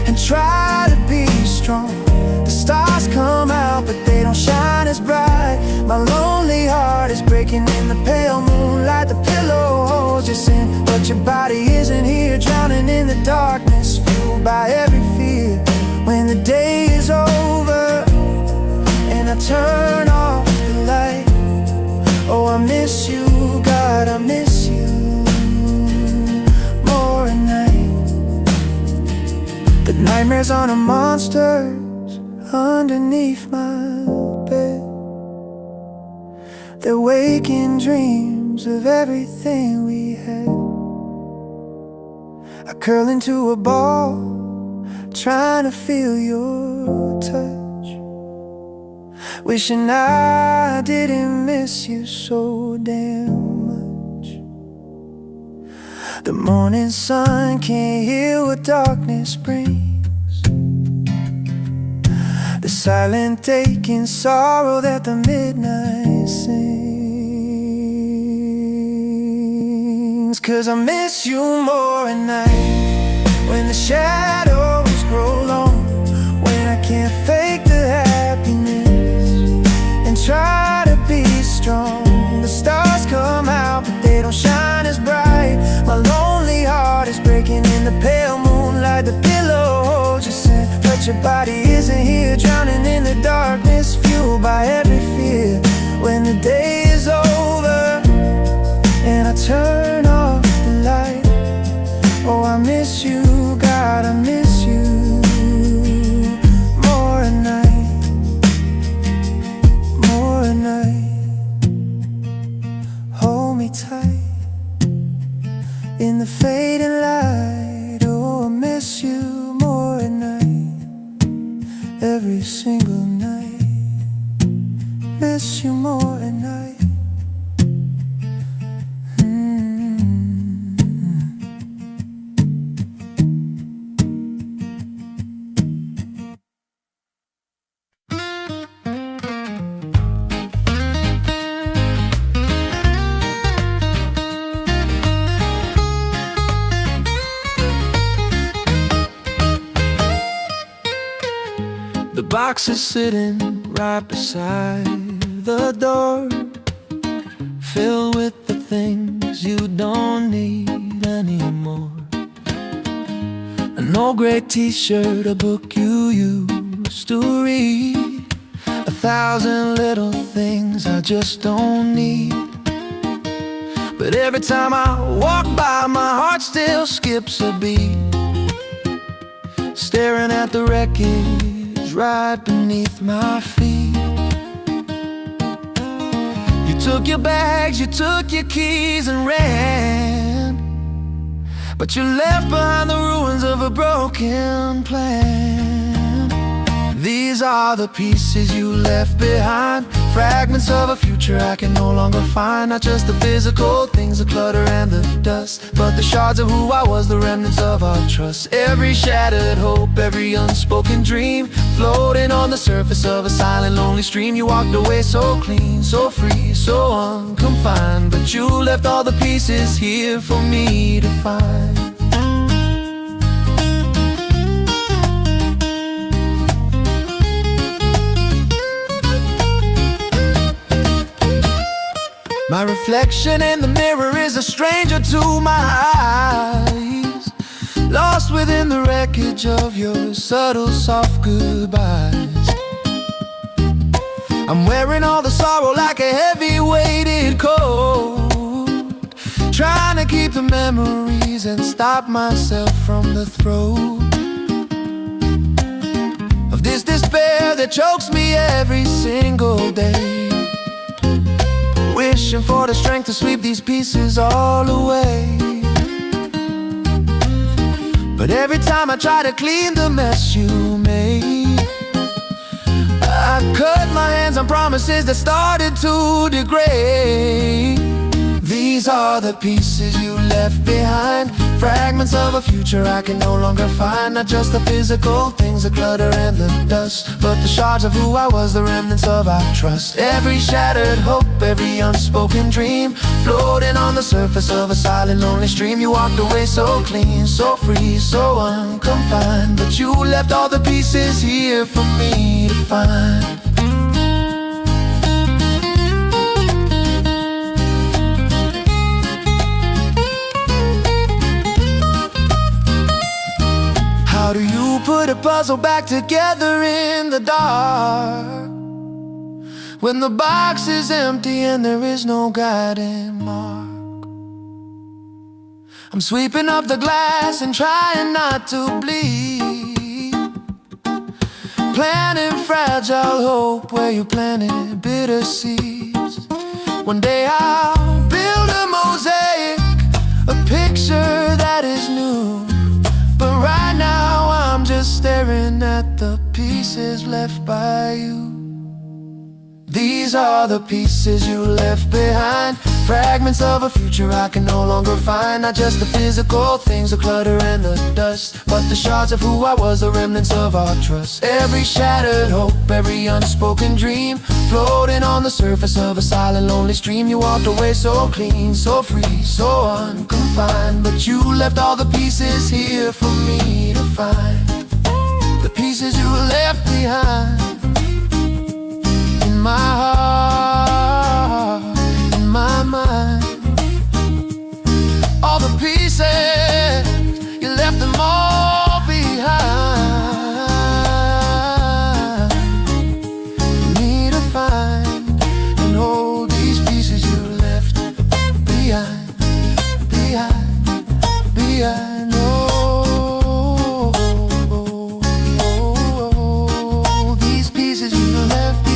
and try to be strong. The stars come out but they don't shine as bright. My lonely heart is breaking in the pale moonlight. The pillow holds you in, but your body isn't here, drowning in the darkness, fueled by every fear. When the day is over and I turn off the light, oh, I miss you, God, I miss you more at night. The nightmares are the monsters underneath my bed. They're waking dreams of everything we had. I curl into a ball, trying to feel your touch, wishing I didn't miss you so damn much. The morning sun can't hear what darkness brings, the silent aching sorrow that the midnight sings. 'Cause I miss you more at night, when the shadows grow long, when I can't fake the happiness and try to be strong. The stars come out but they don't shine as bright. My lonely heart is breaking in the pale moonlight. The pillow holds you in, but your body isn't here, drowning in the darkness, fueled by every fear. When the day is over and I turn off the light, oh, I miss you, God, I miss you more at night, more at night. Hold me tight in the fading light, oh, I miss you more at night, every single night. Miss you more at night. The box is sitting right beside the door, filled with the things you don't need anymore. An old gray t-shirt, a book you used to read, 1,000 little things I just don't need. But every time I walk by, my heart still skips a beat, staring at the wreckage right beneath my feet. You took your bags, you took your keys and ran, but you left behind the ruins of a broken plan. These are the pieces you left behind, fragments of a future I can no longer find. Not just the physical things, the clutter and the dust, but the shards of who I was, the remnants of our trust. Every shattered hope, every unspoken dream, floating on the surface of a silent, lonely stream. You walked away so clean, so free, so unconfined, but you left all the pieces here for me to find. My reflection in the mirror is a stranger to my eyes, lost within the wreckage of your subtle, soft goodbyes. I'm wearing all the sorrow like a heavy-weighted coat, trying to keep the memories and stop myself from the throat of this despair that chokes me every single day. Wishing for the strength to sweep these pieces all away. But every time I try to clean the mess you made, I cut my hands on promises that started to degrade. These are the pieces you left behind, fragments of a future I can no longer find. Not just the physical things, the clutter and the dust, but the shards of who I was, the remnants of our trust. Every shattered hope, every unspoken dream, floating on the surface of a silent, lonely stream. You walked away so clean, so free, so unconfined, but you left all the pieces here for me to find. How do you put a puzzle back together in the dark, when the box is empty and there is no guiding mark? I'm sweeping up the glass and trying not to bleed, planting fragile hope where you planted bitter seeds. One day I'll build a mosaic, a picture that is new, but right now I'm just staring at the pieces left by you. These are the pieces you left behind, fragments of a future I can no longer find. Not just the physical things, the clutter and the dust, but the shards of who I was, the remnants of our trust. Every shattered hope, every unspoken dream, floating on the surface of a silent, lonely stream. You walked away so clean, so free, so unconfined, but you left all the pieces here for me to find. The pieces you left behind, in my heart, in my mind. All the pieces, you left them all behind for me to find and hold. These pieces you left behind, behind, behind. Oh, these pieces you left behind.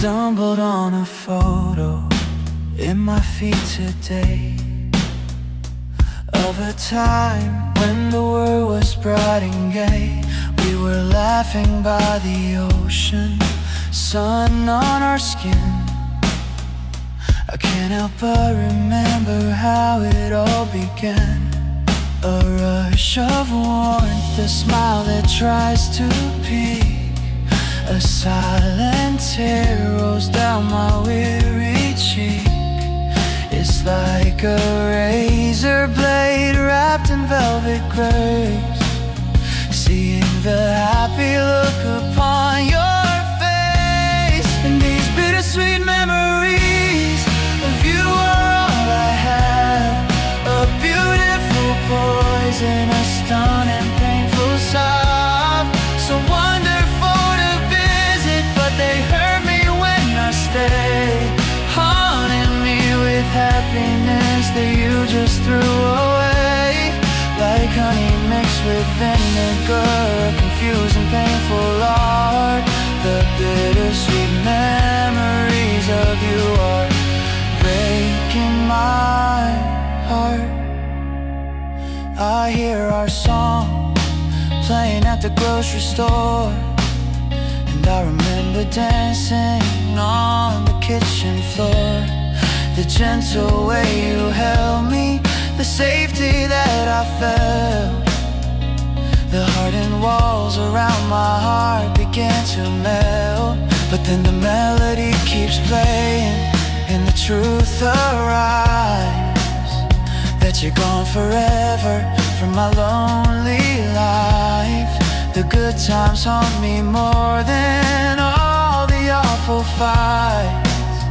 Stumbled on a photo in my feed today of a time when the world was bright and gay. We were laughing by the ocean, sun on our skin. I can't help but remember how it all began. A rush of warmth, a smile that tries to peek, a silent tear rolls down my weary cheek. It's like a razor blade wrapped in velvet grace, seeing the happy look upon your face. And these bittersweet memories of you are all I have, a beautiful poison, a stunning painful sob. So wonderful to visit, but they hurt me when I stay, haunting me with happiness that you just threw away. Like honey mixed with vinegar, a confusing painful art. The bittersweet memories of you are breaking my heart. I hear our song playing at the grocery store, and I remember dancing on the kitchen floor. The gentle way you held me, the safety that I felt. The hardened walls around my heart began to melt. But then the melody keeps playing and the truth arrives, that you're gone forever from my lonely life. The good times haunt me more than all the awful fights,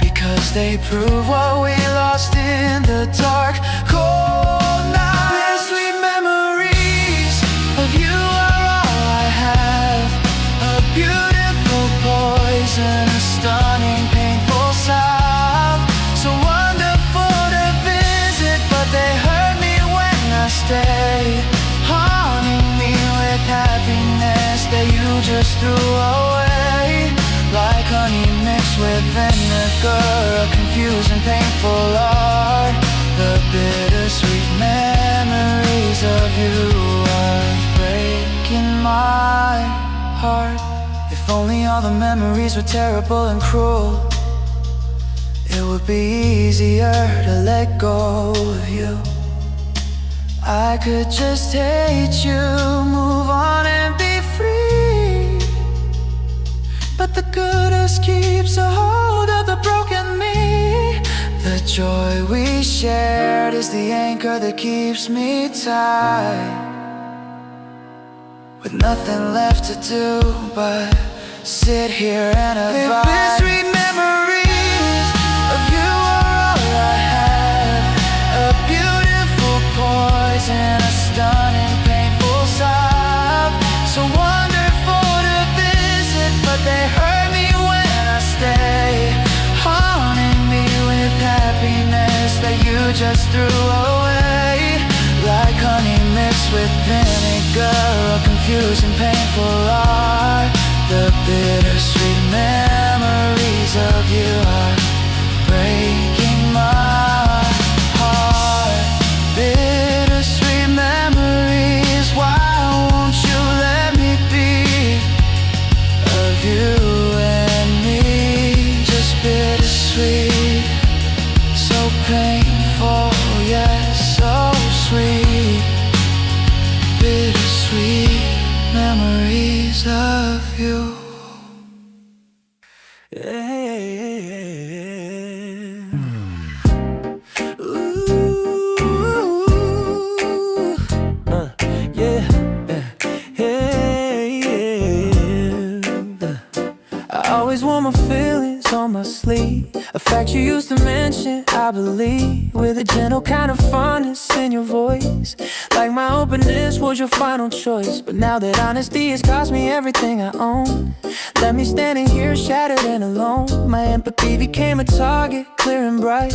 because they prove what we lost in the dark, cold night. Bittersweet memories of you are all I have. A beautiful poison, a stunning, painful salve. So wonderful to visit, but they hurt me when I stayed, haunting me with happiness that you just threw away. Like honey mixed with vinegar, a confusing, painful art. The bittersweet memories of you are breaking my heart. If only all the memories were terrible and cruel, it would be easier to let go of you. I could just hate you, move on and be free. But the goodness keeps a hold of the broken me. The joy we shared is the anchor that keeps me tight, with nothing left to do but sit here and abide. Bittersweet memories of you are all I have. A beautiful poison, a stunning, painful salve. So wonderful to visit, but they hurt me when I stay, haunting me with happiness that you just threw away. Like honey mixed with vinegar, a confusing, painful art. The bittersweet memories of you are breaking my heart. Bittersweet memories, why won't you let me be of you and me? Just bittersweet, so painful, yet so sweet. Bittersweet memories of you. I always wore my feelings on my sleeve, a fact you used to mention, I believe, with a gentle kind of fondness in your voice, like my openness was your final choice. But now that honesty has cost me everything I own, left me standing here shattered and alone. My empathy became a target, clear and bright,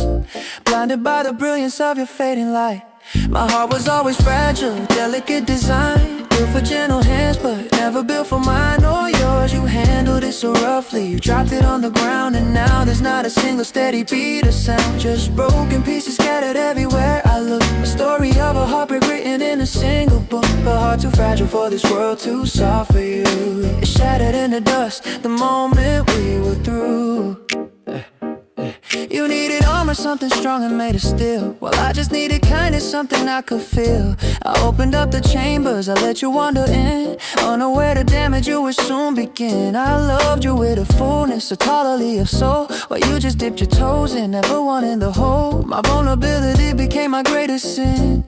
blinded by the brilliance of your fading light. My heart was always fragile, delicate design, built for gentle hands but never built for mine or yours. You handled it so roughly, you dropped it on the ground, and now there's not a single steady beat or sound, just broken pieces scattered everywhere I look. A story of a heartbreak written in a single book, a heart too fragile for this world, too soft for you. It shattered in the dust the moment we were through. You needed armor, something strong and made of steel. Well, I just needed kindness, something I could feel. I opened up the chambers, I let you wander in, unaware the damage you would soon begin. I loved you with a fullness, a tolerance of soul, while you just dipped your toes in, never wanting the whole. My vulnerability became my greatest sin,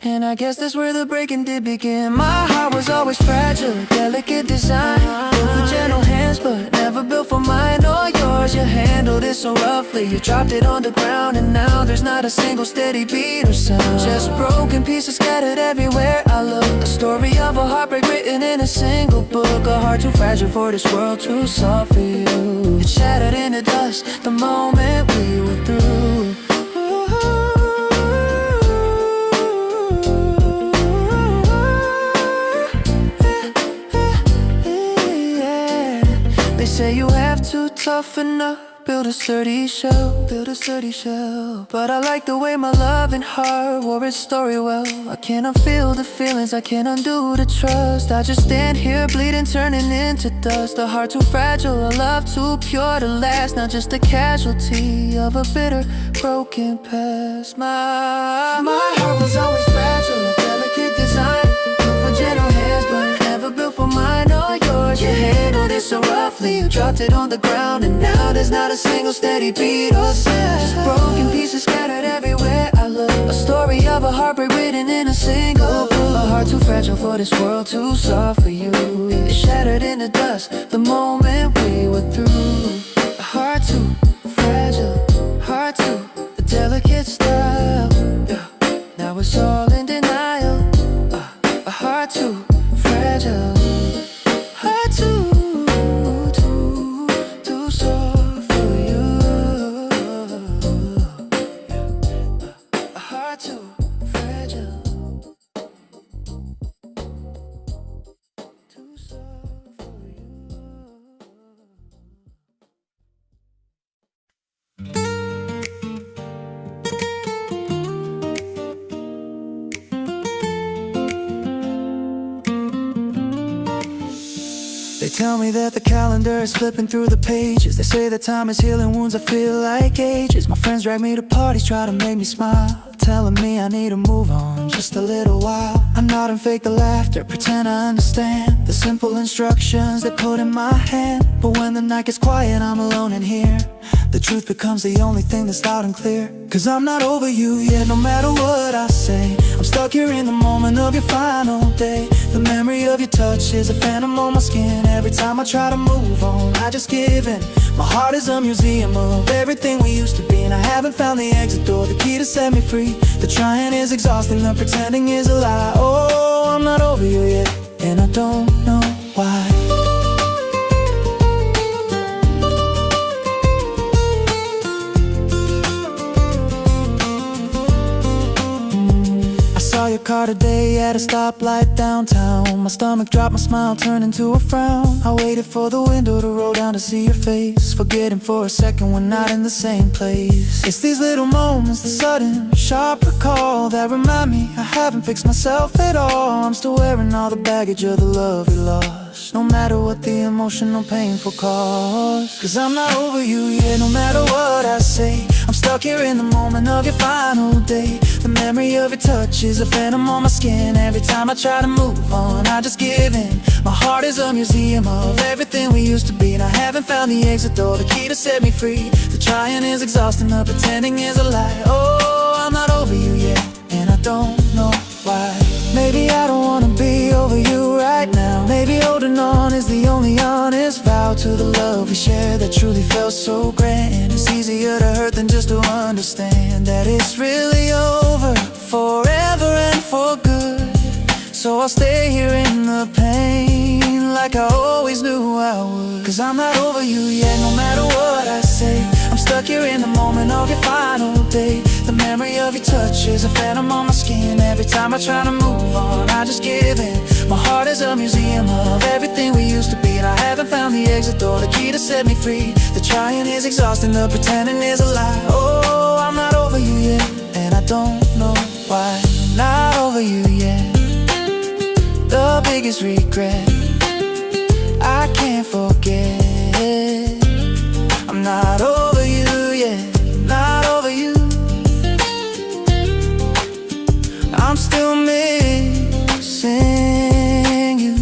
and I guess that's where the breaking did begin. My heart was always fragile, delicate design, built for gentle hands but never built for mine or yours. You handled it so roughly, you dropped it on the ground, and now there's not a single steady beat or sound, just broken pieces scattered everywhere I look. A story of a heartbreak written in a single book, a heart too fragile for this world, too soft for you. It shattered in the dust the moment we were through. They say you have to toughen up, build a sturdy shell, build a sturdy shell. But I like the way my loving heart wore its story well. I can't unfeel the feelings, I can't undo the trust. I just stand here bleeding, turning into dust. A heart too fragile, a love too pure to last, not just a casualty of a bitter, broken past. My heart was always fragile, a delicate design, built for it so roughly. You dropped it on the ground, and now there's not a single steady beat or sound. Just broken pieces scattered everywhere I look. A story of a heartbreak written in a single book. A heart too fragile for this world, too soft for you. It shattered in the dust the moment we were through. A heart too fragile, heart too a delicate style. Yeah. Now it's all in denial. A heart too fragile, heart too soft for you. A heart too fragile, too soft for you. They tell me that the calendar is flipping through the pages. They say that time is healing wounds, I feel like ages. My friends drag me to parties, try to make me smile, telling me I need to move on just a little while. I nod and fake the laughter, pretend I understand the simple instructions they put in my hand. But when the night gets quiet, I'm alone in here. The truth becomes the only thing that's loud and clear. Cause I'm not over you yet, no matter what I say. I'm stuck here in the moment of your final day. The memory of your touch is a phantom on my skin. Every time I try to move on, I just give in. My heart is a museum of everything we used to be, and I haven't found the exit door, the key to set me free. The trying is exhausting, the pretending is a lie. Oh, I'm not over you yet, and I don't know why. Saw your car today at a stoplight downtown. My stomach dropped, my smile turned into a frown. I waited for the window to roll down to see your face, forgetting for a second we're not in the same place. It's these little moments, the sudden, sharp recall that remind me I haven't fixed myself at all. I'm still wearing all the baggage of the love we lost, no matter what the emotional painful cause. Cause I'm not over you yet, no matter what I say. I'm stuck here in the moment of your final day. The memory of your touch is a phantom on my skin. Every time I try to move on, I just give in. My heart is a museum of everything we used to be, and I haven't found the exit door, the key to set me free. The trying is exhausting, the pretending is a lie. Oh, I'm not over you yet, and I don't know why. Maybe I don't wanna be over you right now. Maybe holding on is the only honest vow to the love we shared that truly felt so grand. It's easier to hurt than just to understand that it's really over, forever and for good. So I'll stay here in the pain like I always knew I would. Cause I'm not over you yet, no matter what I say. I'm stuck here in the moment of your final day. The memory of your touch is a phantom on my skin. Every time I try to move on, I just give in. My heart is a museum of everything we used to be, and I haven't found the exit door, the key to set me free. The trying is exhausting, the pretending is a lie. Oh, I'm not over you yet, and I don't know why. I'm not over you yet. The biggest regret I can't forget. I'm not over you yet, not over you. I'm still missing you.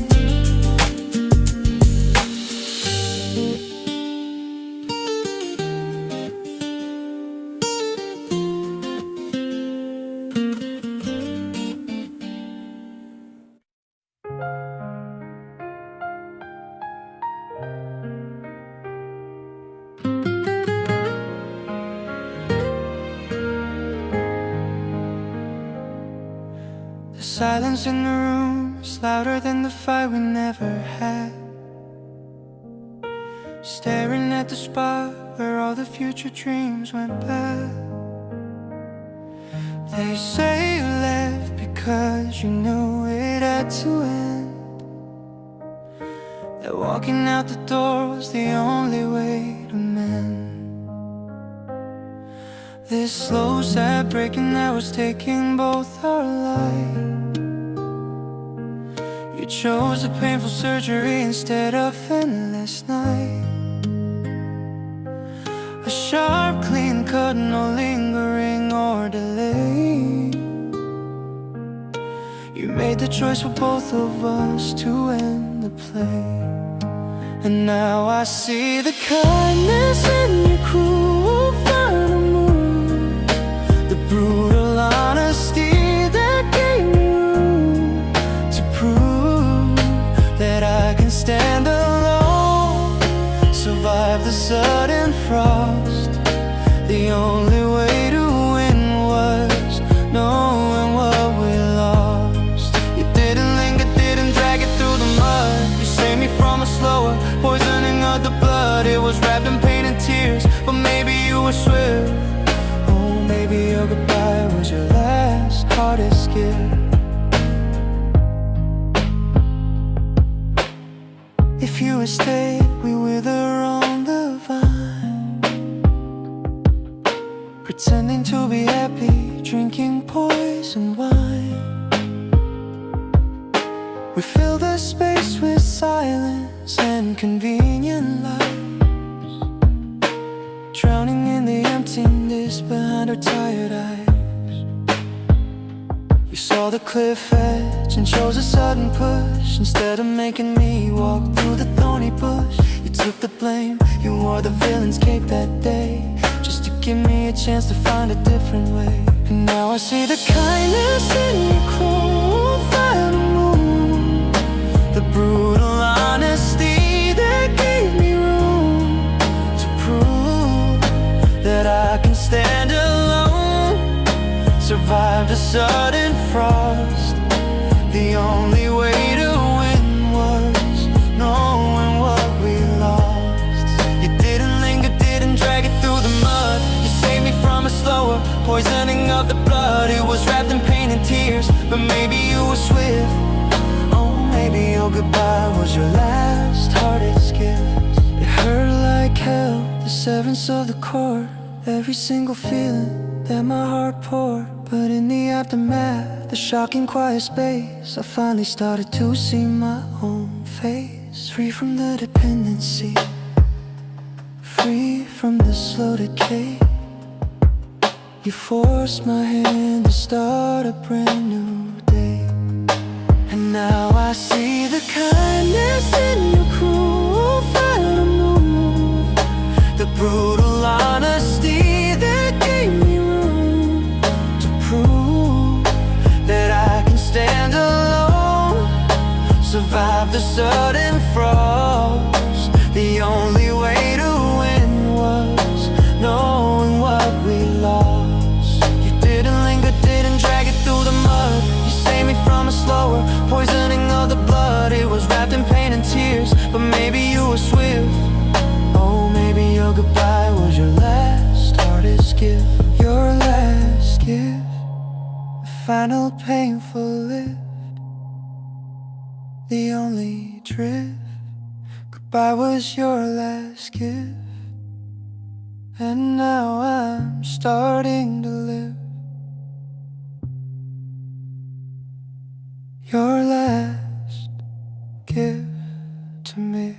The silence in the room is louder than the fight we never had. Staring at the spot where all the future dreams went bad. They say you left because you knew it had to end, that walking out the door was the only way to mend this slow, sad breaking that was taking both our lives. You chose a painful surgery instead of endless night. A sharp, clean cut, no lingering or delay. You made the choice for both of us to end the play. And now I see the kindness in your cruel final move, the brutal honesty that gave me room to prove that I can stand alone, survive the sudden frost. The only way to win was knowing what we lost. You didn't linger, didn't drag it through the mud. You saved me from a slower poisoning of the blood. It was wrapped in pain and tears, but maybe you were swift. Oh, maybe your goodbye was your last hardest gift. If you had stayed, we wither on the vine, pretending to be happy, drinking poison wine. We fill the space with silence and convenient lies, drowning in the emptiness behind our tired eyes. You saw the cliff edge and chose a sudden push. Instead of making me walk through the thorny bush, you took the blame. You wore the villain's cape that day, just to give me a chance to find a different way. And now I see the kindness in your cruel final move, the brutal honesty that gave me room to prove that I can stand alone, survive the sudden frost. The only way to win was knowing what we lost. You didn't linger, didn't drag it through the mud. You saved me from a slower poisoning of the blood. It was wrapped in pain and tears, but maybe you were swift. Oh, maybe your goodbye was your last hardest gift. It hurt like hell, the severance of the cord, every single feeling that my heart poured. But in the aftermath, the shocking quiet space, I finally started to see my own face. Free from the dependency, free from the slow decay. You forced my hand to start a brand new day. And now I see the kindness in your cruel final move, the brutal honesty that gave me room to prove that I can stand alone, survive the sudden frost. The only way to win was knowing what we lost. You didn't linger, didn't drag it through the mud. You saved me from a slower poisoning of the blood. It was wrapped in pain and tears, but maybe you were swift. Oh, maybe your goodbye was your last hardest gift. Your last gift, the final painful lift, the only drift. Goodbye was your last gift, and now I'm starting to live. Your last gift to me.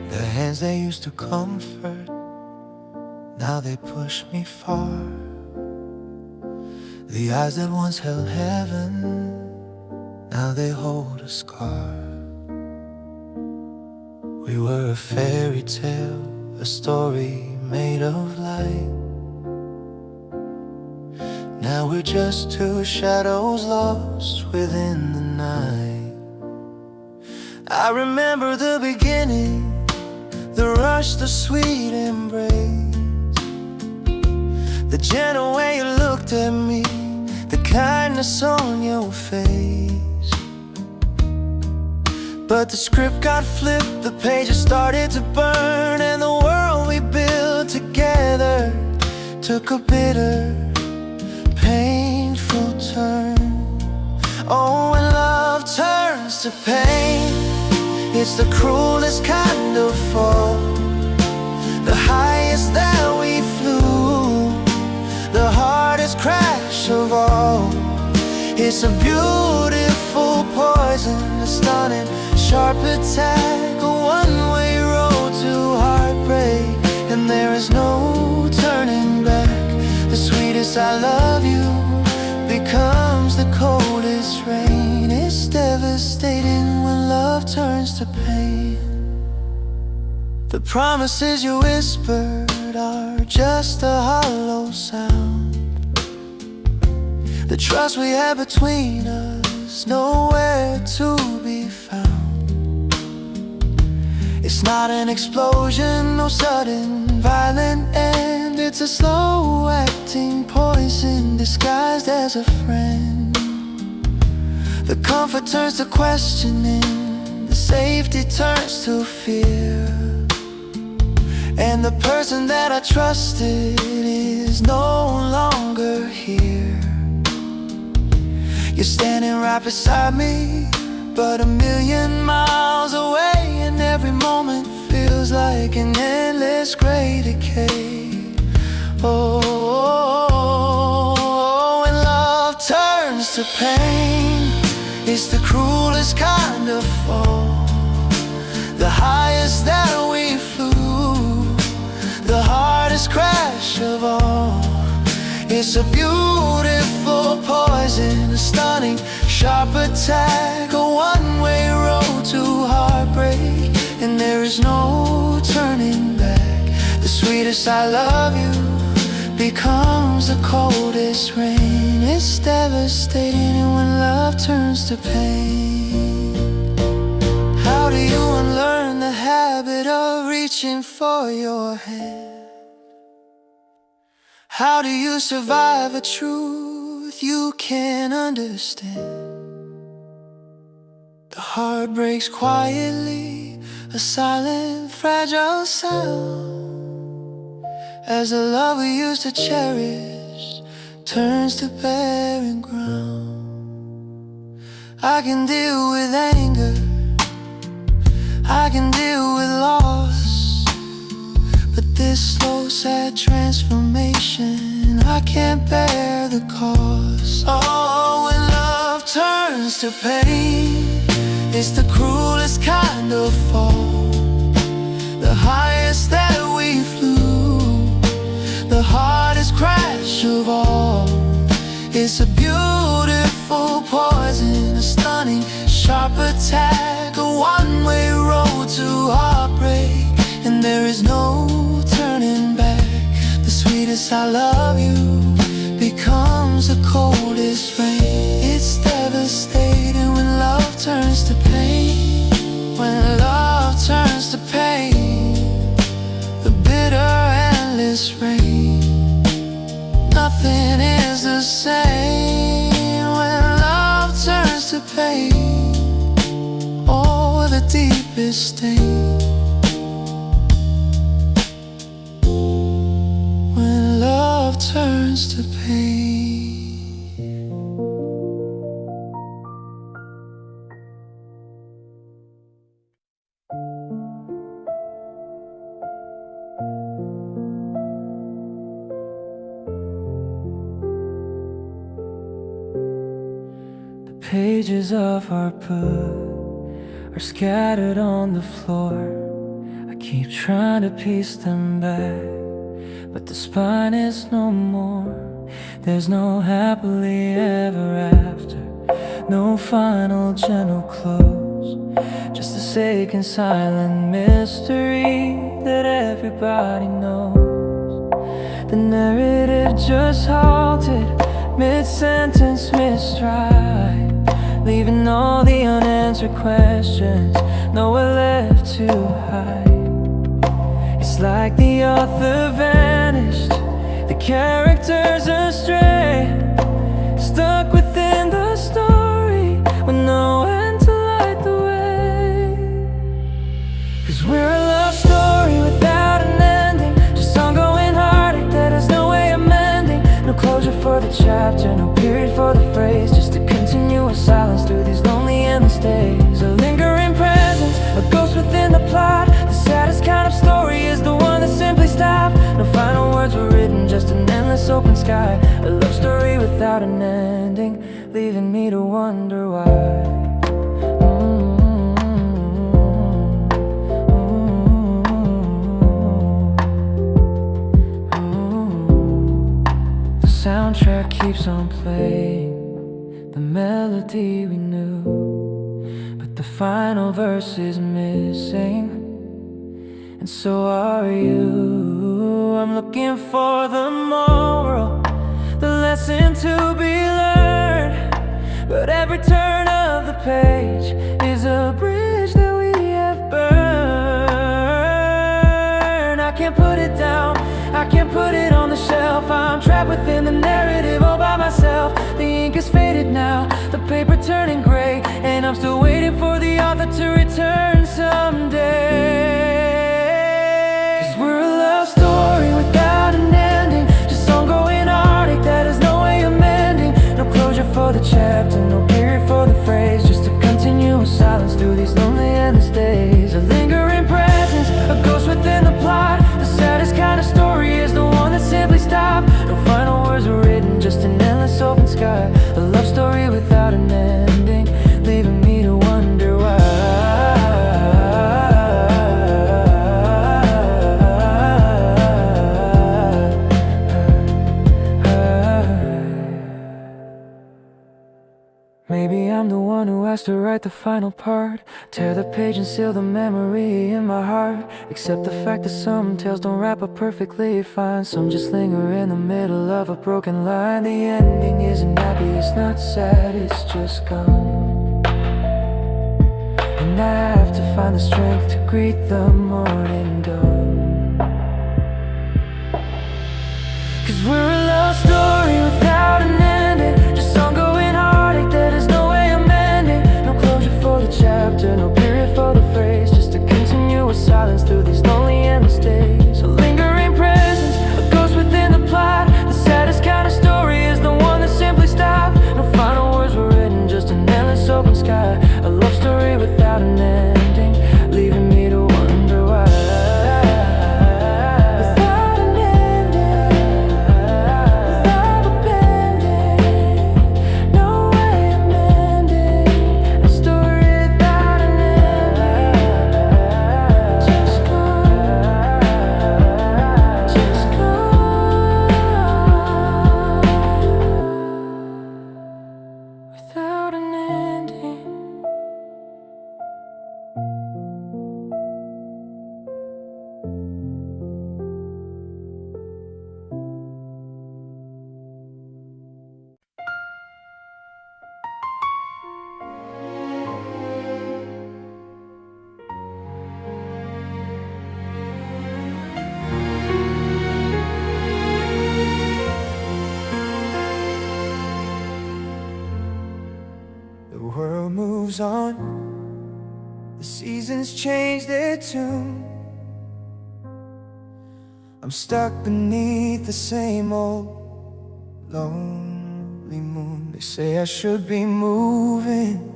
The hands that used to comfort, now they push me far. The eyes that once held heaven, now they hold a scar. We were a fairy tale, a story made of light. Now we're just two shadows lost within the night. I remember the beginning, the rush, the sweet embrace, the gentle way you looked at me, the kindness on your face. But the script got flipped, the pages started to burn, and the world we built together took a bitter, painful turn. Oh, when love turns to pain, it's the cruelest kind of fall. The highest that we flew, the hardest crash of all. It's a beautiful poison poison, a stunning, sharp attack, a one-way road to heartbreak, and there is no turning back. The sweetest I love you becomes the coldest rain. It's devastating when love turns to pain. The promises you whispered are just a hollow sound. The trust we had between us, nowhere to be found. It's not an explosion, no sudden violent end. It's a slow-acting poison disguised as a friend. The comfort turns to questioning, the safety turns to fear, and the person that I trusted is no longer here. You're standing right beside me, but a million miles away, and every moment feels like an endless gray decay. Oh, when love turns to pain, it's the cruelest kind of fall. The highest that we flew, the hardest crash of all. It's a beautiful poison, a stunning, sharp attack, a one-way road to heartbreak, and there is no turning back. The sweetest I love you becomes the coldest rain. It's devastating when love turns to pain. How do you unlearn the habit of reaching for your hand? How do you survive a truth you can't understand? The heart breaks quietly, a silent, fragile sound, as the love we used to cherish turns to barren ground. I can deal with anger, I can deal with loss, but this slow, sad transformation, I can't bear the cost. Oh, when love turns to pain, it's the cruelest kind of fall. The highest that we flew, the hardest crash of all. It's a beautiful poison, a stunning, sharp attack, a one-way road to heartbreak, and there is no turning back. The sweetest I love you becomes the coldest rain. It's devastating when love turns to pain. When love turns to pain, the bitter, endless rain. Nothing is the same when love turns to pain. Oh, the deepest stain. When love turns to pain. Pages of our book are scattered on the floor. I keep trying to piece them back, but the spine is no more. There's no happily ever after, no final gentle close, just a sacred silent mystery that everybody knows. The narrative just halted mid-sentence, mid-stride, leaving all the unanswered questions, nowhere left to hide. It's like the author vanished, the characters astray, stuck within the story with no end to light the way. 'Cause we're a love story without an ending, just ongoing heartache that has no way of mending. No closure for the chapter, no period for the phrase, just a continuous silence through these lonely endless days. A lingering presence, a ghost within the plot. The saddest kind of story is the one that simply stopped. No final words were written, just an endless open sky. A love story without an ending, leaving me to wonder why. keeps on playing the melody we knew, but the final verse is missing, and so are you. I'm looking for the moral, the lesson to be learned, but every turn of the page is a bridge that we have burned. I can't put it down, I can't put it on the shelf. I'm trapped within the narrative all by myself. The ink is faded now, the paper turning gray, and I'm still waiting for the author to return someday. 'Cause we're a love story without an ending, just ongoing heartache that has no way of mending. No closure for the chapter, no period for the phrase, just a continuous silence through these lonely endless days. A lingering presence, a ghost within the plot. The saddest kind of story is the one that simply stopped. No final words were written, just an endless open sky. A love story without an ending, leaving me to wonder why. Maybe I'm the one who has to write the final part, tear the page and seal the memory in my heart. Accept the fact that some tales don't wrap up perfectly fine, some just linger in the middle of a broken line. The ending isn't happy, it's not sad, it's just gone. And I have to find the strength to greet the morning dawn. 'Cause we're a love story without an ending, just ongoing heartache that has no way of mending. No closure for the chapter, no period for the phrase, just a continuous silence through these lonely endless days. A lingering presence, a ghost within the plot. The saddest kind of story is the one that simply stopped. No final words were written, just an endless open sky. A love story without an ending, leaving me to wonder why. The world moves on, the seasons change their tune. I'm stuck beneath the same old lonely moon. They say I should be moving,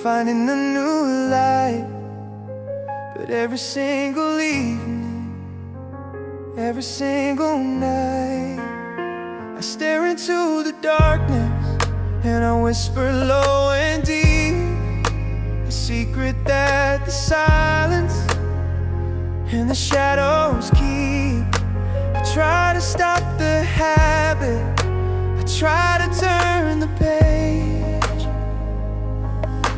finding a new light, but every single evening, every single night, I stare into the darkness and I whisper low and deep, a secret that the silence and the shadows keep. I try to stop the habit, I try to turn the page,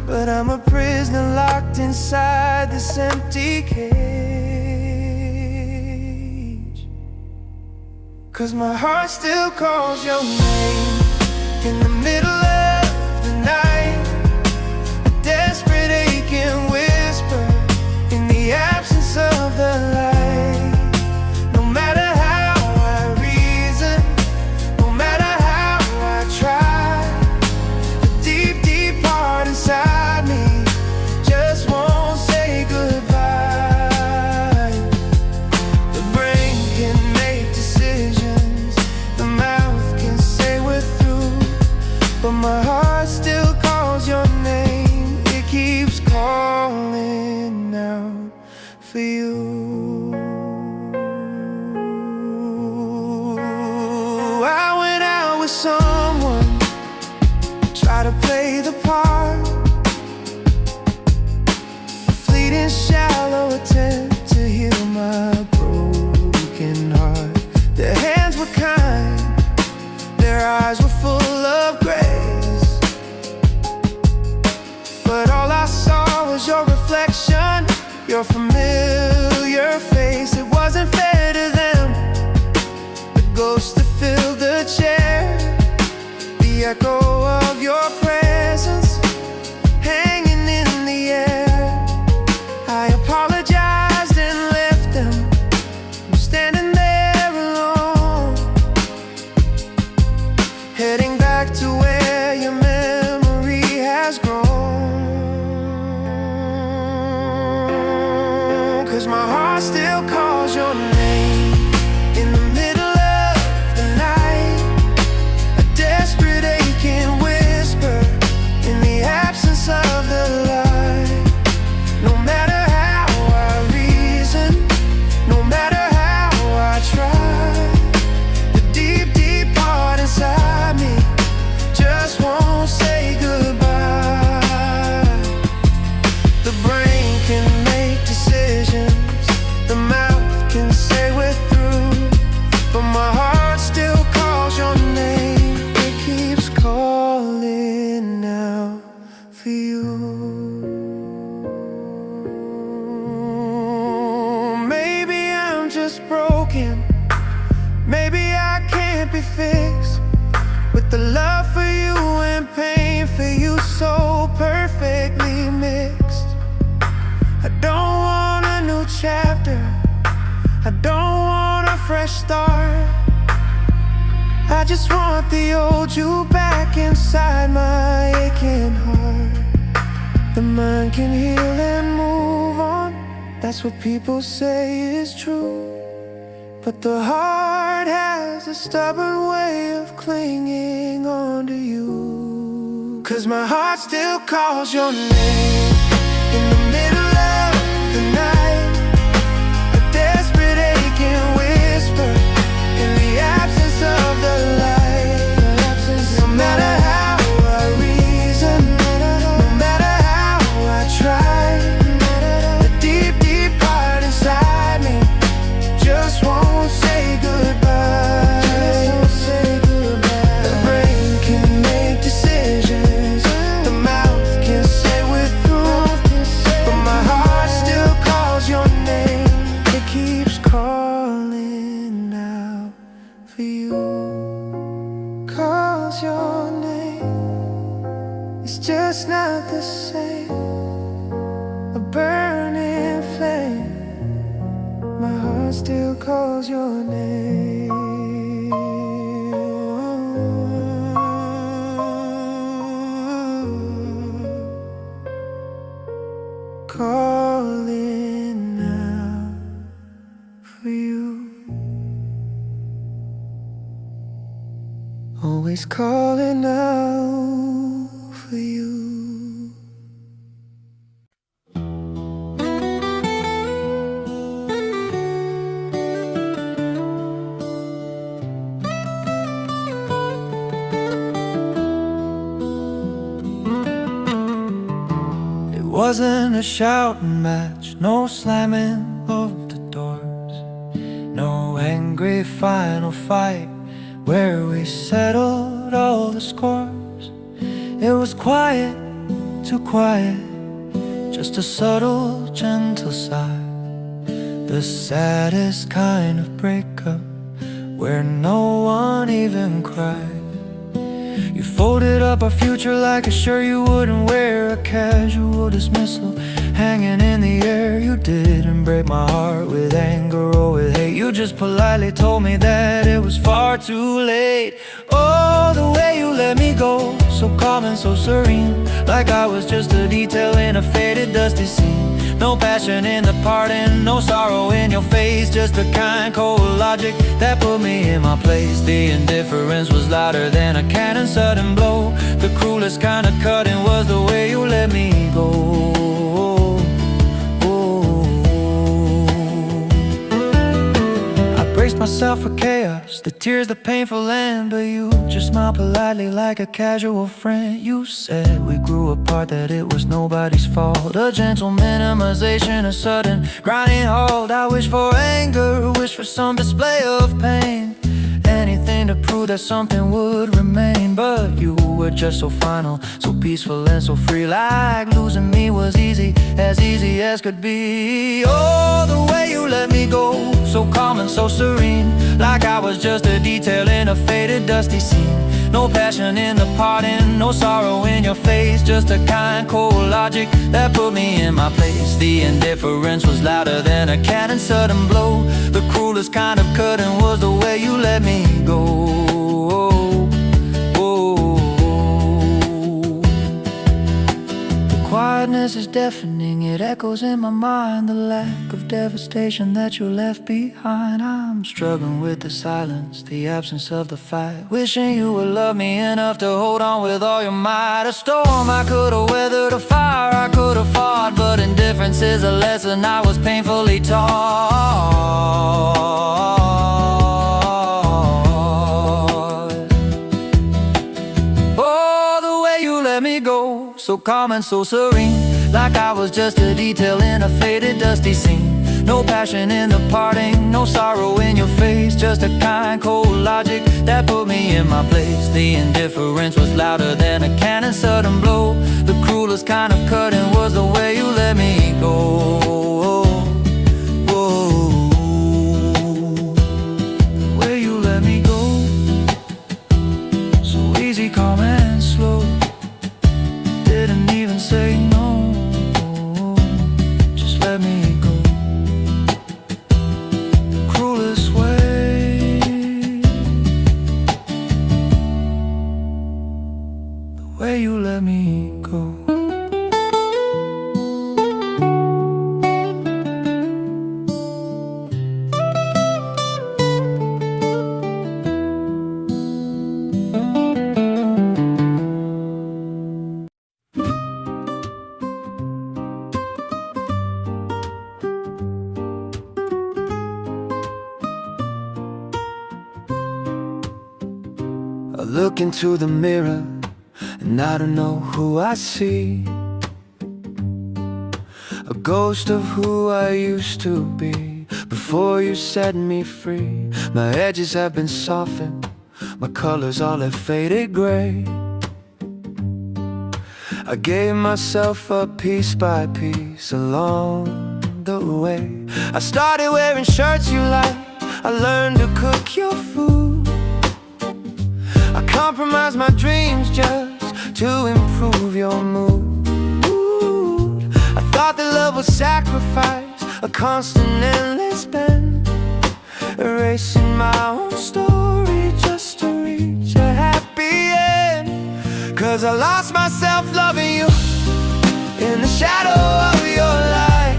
but I'm a prisoner locked inside this empty cage. 'Cause my heart still calls your name in the middle of the night, a desperate aching whisper in the absence of the light. No matter how I reason, no matter how I try, the deep, deep part inside me just won't say goodbye. The brain can make decisions, the mouth can say we're through, but my heart still calls your name. It keeps calling out for you. I went out with someone, try to play the part, a fleeting shallow attempt to heal my broken heart. Their hands were kind, their eyes your familiar face. It wasn't fair to them, the ghosts that filled the chair, the echo of your presence hanging in the air. I apologized and left them. I'm standing there alone, heading back to where your memory has grown. 'Cause my heart still calls your name in the middle of the night, a desperate aching whisper in the absence of the light. No matter how I reason, no matter how I try, the deep, deep part inside me just won't say goodbye. The brain can make decisions, the mouth can say we're through, but my heart still calls your name. It keeps calling out for you. Maybe I'm just broken, maybe I can't be fixed, with the love for you and pain for you so perfectly mixed. I don't want a new chapter, I don't want a fresh start. I just want the old you back inside my aching heart. The mind can heal and move on, that's what people say is true, but the heart has a stubborn way of clinging on to you. 'Cause my heart still calls your name in the middle of the night, a desperate aching whisper in the absence of the light. No matter how I reason, no matter how I try, the deep, deep part inside me just won't say goodbye. The brain can make decisions, the mouth can say we're through, but my heart still calls your name. It keeps calling out for you. Calls your name, it's just not the same. A burning flame, my heart still calls your name. Calling out for you. Always calling out for you. Wasn't a shouting match, no slamming of the doors, no angry final fight where we settled all the scores. It was quiet, too quiet, just a subtle, gentle sigh, the saddest kind of breakup where no one even cried. You folded up our future like a shirt you wouldn't wear, a casual dismissal hanging in the air. You didn't break my heart with anger or with hate, you just politely told me that it was far too late. Oh, the way you let me go, so calm and so serene, like I was just a detail in a faded, dusty scene. No passion in the pardon, no sorrow in your face, just the kind, cold logic that put me in my place. The indifference was louder than a cannon sudden blow. The cruelest kind of cutting was the way you let me go. I braced myself for chaos, the tears, the painful end, but you just smiled politely like a casual friend. You said we grew apart, that it was nobody's fault, a gentle minimization, a sudden grinding halt. I wish for anger, wish for some display of pain, anything everything to prove that something would remain. But you were just so final, so peaceful and so free. Like losing me was easy as could be. Oh, the way you let me go, so calm and so serene. Like I was just a detail in a faded, dusty scene. No passion in the parting, no sorrow in your face. Just a kind, cold logic that put me in my place. The indifference was louder than a cannon sudden blow. The cruelest kind of cutting was the way you let me go. Quietness is deafening, it echoes in my mind. The lack of devastation that you left behind. I'm struggling with the silence, the absence of the fight. Wishing you would love me enough to hold on with all your might. A storm I could've weathered, a fire I could've fought, but indifference is a lesson I was painfully taught. So calm and so serene, like I was just a detail in a faded, dusty scene. No passion in the parting, no sorrow in your face. Just a kind, cold logic that put me in my place. The indifference was louder than a cannon sudden blow. The cruelest kind of cutting was the way you let me go. The way you let me go, so easy, calm and slow. Didn't even say no, just let me go. The cruelest way, the way you let me go. I look into the mirror and I don't know who I see. A ghost of who I used to be before you set me free. My edges have been softened, my colors all have faded gray. I gave myself up piece by piece along the way. I started wearing shirts you like, I learned to cook your food. I compromised my dreams just to improve your mood. I thought that love was sacrifice, a constant endless bend, erasing my own story just to reach a happy end. 'Cause I lost myself loving you in the shadow of your light,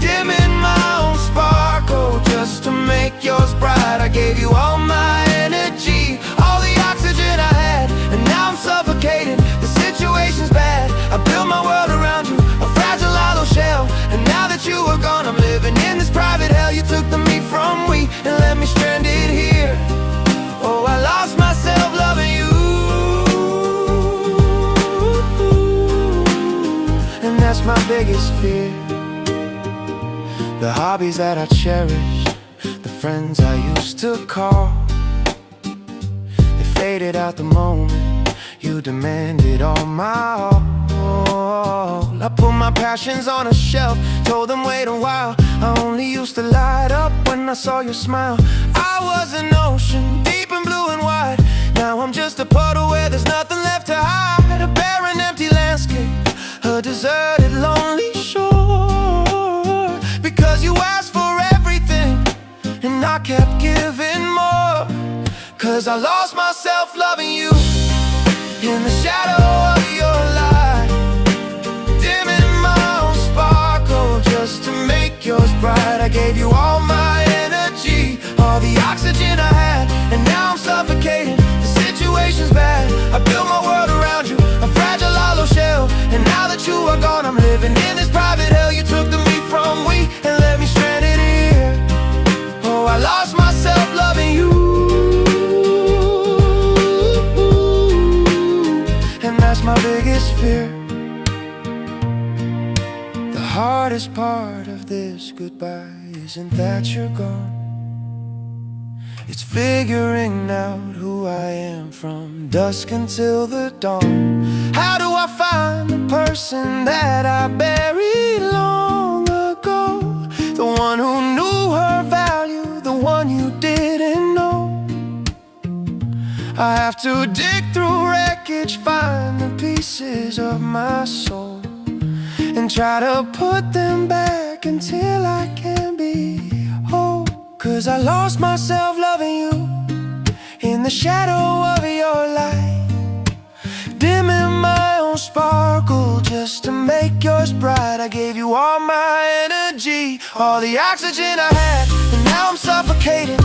dimming my own sparkle just to make yours bright. I gave you all my energy, all the oxygen I had, and now I'm suffocating. The situation's bad, I built my world around you, a fragile hollow shell. And now that you are gone, I'm living in this private hell. You took the me from we and left me stranded here. Oh, I lost myself loving you, and that's my biggest fear. The hobbies that I cherished, the friends I used to call, they faded out the moment you demanded all my all. I put my passions on a shelf, told them wait a while. I only used to light up when I saw your smile. I was an ocean, deep and blue and wide. Now I'm just a puddle where there's nothing left to hide. A barren, empty landscape, a deserted, lonely shore. Because you asked for everything and I kept giving more. 'Cause I lost myself loving you in the shadow of your light, dimming my own sparkle just to make yours bright. I gave you all my energy, all the oxygen I had, and now I'm suffocating. The situation's bad, I built my world around you, a fragile hollow shell. And now that you are gone, I'm living in this private hell. You took the me from we and left me stranded here. Oh, I lost myself loving you, and that's my biggest fear. The hardest part of this goodbye isn't that you're gone, It's figuring out who I am from dusk until the dawn. How do I find the person that I buried long ago? The one who knew her value, the one you didn't know. I have to dig through wreckage, find the pieces of my soul, and try to put them back until I can be whole. 'Cause I lost myself loving you in the shadow of your light, dimming my own sparkle just to make yours bright. I gave you all my energy, all the oxygen I had, and now I'm suffocating.